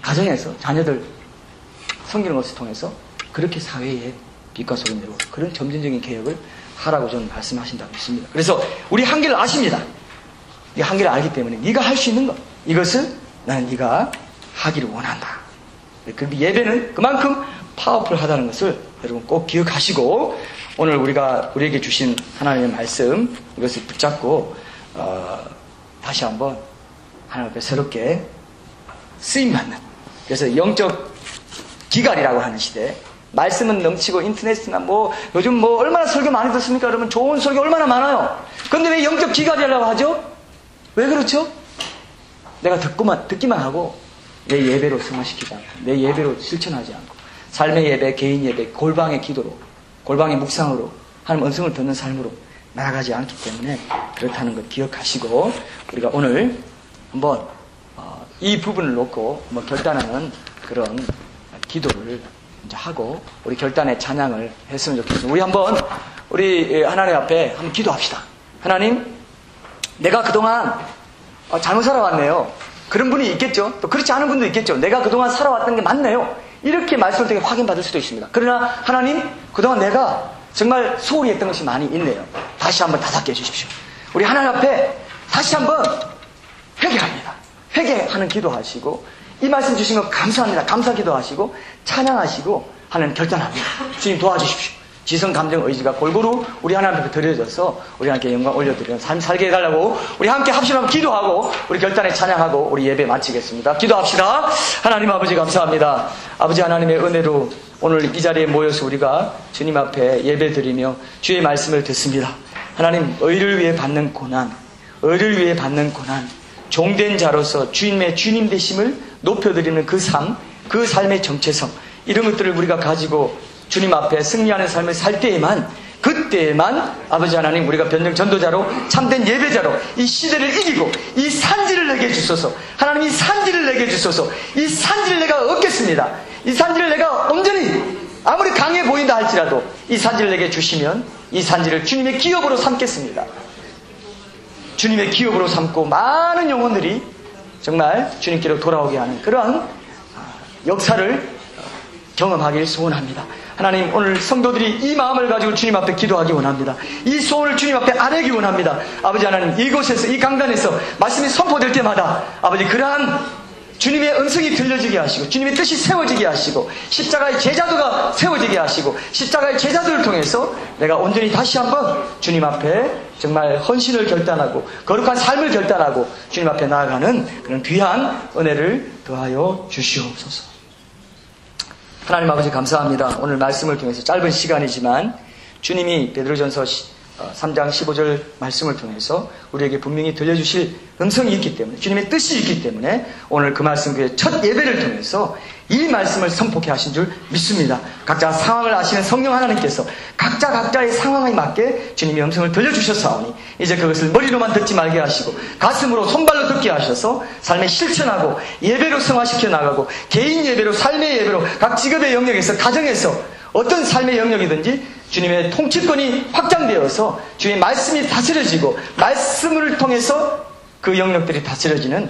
가정에서, 자녀들 섬기는 것을 통해서 그렇게 사회에 빛과 소금이 되고 그런 점진적인 개혁을 하라고 저는 말씀하신다고 했습니다. 그래서 우리 한계를 아십니다. 이 한계를 알기 때문에 네가 할 수 있는 것, 이것을 나는 네가 하기를 원한다. 그런데 예배는 그만큼 파워풀하다는 것을 여러분 꼭 기억하시고, 오늘 우리에게 주신 하나님의 말씀, 이것을 붙잡고 다시 한번 하나님 앞에 새롭게 쓰임받는, 그래서 영적 기갈이라고 하는 시대, 말씀은 넘치고 인터넷이나 뭐 요즘 뭐 얼마나 설교 많이 듣습니까? 여러분 좋은 설교 얼마나 많아요. 그런데 왜 영적 기갈이라고 하죠? 왜 그렇죠? 내가 듣기만 하고 내 예배로 승화시키지 않고, 내 예배로 실천하지 않고, 삶의 예배, 개인 예배, 골방의 기도로, 골방의 묵상으로, 하나님 언성을 듣는 삶으로 나아가지 않기 때문에 그렇다는 것 기억하시고, 우리가 오늘 한번 이 부분을 놓고 한번 결단하는 그런 기도를 이제 하고 우리 결단의 찬양을 했으면 좋겠습니다. 우리 한번 우리 하나님 앞에 한번 기도합시다. 하나님, 내가 그동안 잘못 살아왔네요. 그런 분이 있겠죠. 또 그렇지 않은 분도 있겠죠. 내가 그동안 살아왔던 게 맞네요. 이렇게 말씀을 통해 확인받을 수도 있습니다. 그러나 하나님, 그동안 내가 정말 소홀히 했던 것이 많이 있네요. 다시 한번 다잡게 해주십시오. 우리 하나님 앞에 다시 한번 회개합니다. 회개하는 기도하시고, 이 말씀 주신 것 감사합니다. 감사 기도하시고 찬양하시고 하는 결단합니다. 주님 도와주십시오. 지성, 감정, 의지가 골고루 우리 하나님 앞에 드려져서 우리 하나님께 영광 올려드리는 삶 살게 해달라고 우리 함께 합심하면 기도하고 우리 결단에 찬양하고 우리 예배 마치겠습니다. 기도합시다. 하나님 아버지 감사합니다. 아버지 하나님의 은혜로 오늘 이 자리에 모여서 우리가 주님 앞에 예배드리며 주의 말씀을 듣습니다. 하나님, 의를 위해 받는 고난, 의를 위해 받는 고난, 종된 자로서 주님의 주님 되심을 높여드리는 그 삶, 그 삶의 정체성, 이런 것들을 우리가 가지고 주님 앞에 승리하는 삶을 살 때에만, 그때에만 아버지 하나님, 우리가 변정 전도자로 참된 예배자로 이 시대를 이기고 이 산지를 내게 주소서. 하나님, 이 산지를 내게 주소서. 이 산지를 내가 얻겠습니다. 이 산지를 내가 온전히 아무리 강해 보인다 할지라도 이 산지를 내게 주시면 이 산지를 주님의 기업으로 삼겠습니다. 주님의 기업으로 삼고 많은 영혼들이 정말 주님께로 돌아오게 하는 그러한 역사를 경험하길 소원합니다. 하나님, 오늘 성도들이 이 마음을 가지고 주님 앞에 기도하기 원합니다. 이 소원을 주님 앞에 아뢰기 원합니다. 아버지 하나님, 이곳에서, 이 강단에서 말씀이 선포될 때마다 아버지, 그러한 주님의 음성이 들려지게 하시고 주님의 뜻이 세워지게 하시고 십자가의 제자도가 세워지게 하시고 십자가의 제자들을 통해서 내가 온전히 다시 한번 주님 앞에 정말 헌신을 결단하고 거룩한 삶을 결단하고 주님 앞에 나아가는 그런 귀한 은혜를 더하여 주시옵소서. 하나님 아버지 감사합니다. 오늘 말씀을 통해서 짧은 시간이지만 주님이 베드로전서 3장 15절 말씀을 통해서 우리에게 분명히 들려주실 음성이 있기 때문에, 주님의 뜻이 있기 때문에 오늘 그 말씀, 그 첫 예배를 통해서 이 말씀을 선포케 하신 줄 믿습니다. 각자 상황을 아시는 성령 하나님께서 각자의 상황에 맞게 주님의 음성을 들려주셨사오니 이제 그것을 머리로만 듣지 말게 하시고 가슴으로 손발로 듣게 하셔서 삶에 실천하고 예배로 승화시켜 나가고 개인 예배로, 삶의 예배로, 각 직업의 영역에서, 가정에서 어떤 삶의 영역이든지 주님의 통치권이 확장되어서 주님의 말씀이 다스려지고 말씀을 통해서 그 영역들이 다스려지는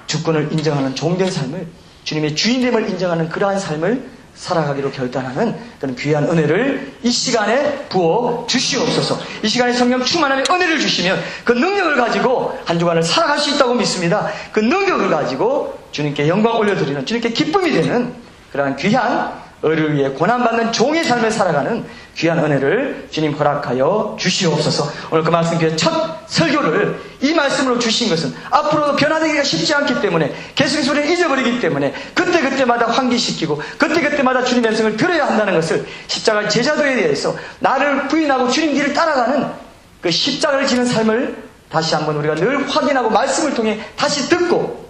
주권을 인정하는 종된 삶을, 주님의 주인됨을 인정하는 그러한 삶을 살아가기로 결단하는 그런 귀한 은혜를 이 시간에 부어 주시옵소서. 이 시간에 성령 충만함의 은혜를 주시면 그 능력을 가지고 한 주간을 살아갈 수 있다고 믿습니다. 그 능력을 가지고 주님께 영광 올려드리는, 주님께 기쁨이 되는 그러한 귀한 의를 위해 고난받는 종의 삶을 살아가는 귀한 은혜를 주님 허락하여 주시옵소서. 오늘 그 말씀 교회 첫 설교를 이 말씀으로 주신 것은 앞으로도 변화되기가 쉽지 않기 때문에, 계속해서 우리는 잊어버리기 때문에 그때그때마다 환기시키고 그때그때마다 주님의 말씀을 들어야 한다는 것을 십자가 제자도에 대해서 나를 부인하고 주님 길을 따라가는 그 십자가를 지는 삶을 다시 한번 우리가 늘 확인하고 말씀을 통해 다시 듣고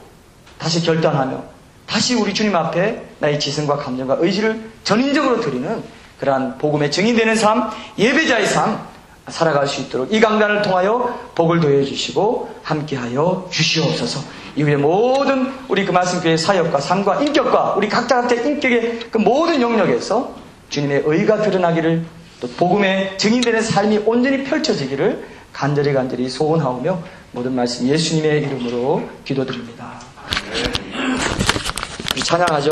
다시 결단하며 다시 우리 주님 앞에 나의 지성과 감정과 의지를 전인적으로 드리는 그러한 복음의 증인되는 삶, 예배자의 삶 살아갈 수 있도록 이 강단을 통하여 복을 더해 주시고 함께하여 주시옵소서. 이후에 모든 우리 그 말씀교회의 사역과 삶과 인격과 우리 각자의 인격의 그 모든 영역에서 주님의 의가 드러나기를, 또 복음의 증인되는 삶이 온전히 펼쳐지기를 간절히 소원하오며 모든 말씀 예수님의 이름으로 기도드립니다. 찬양하죠.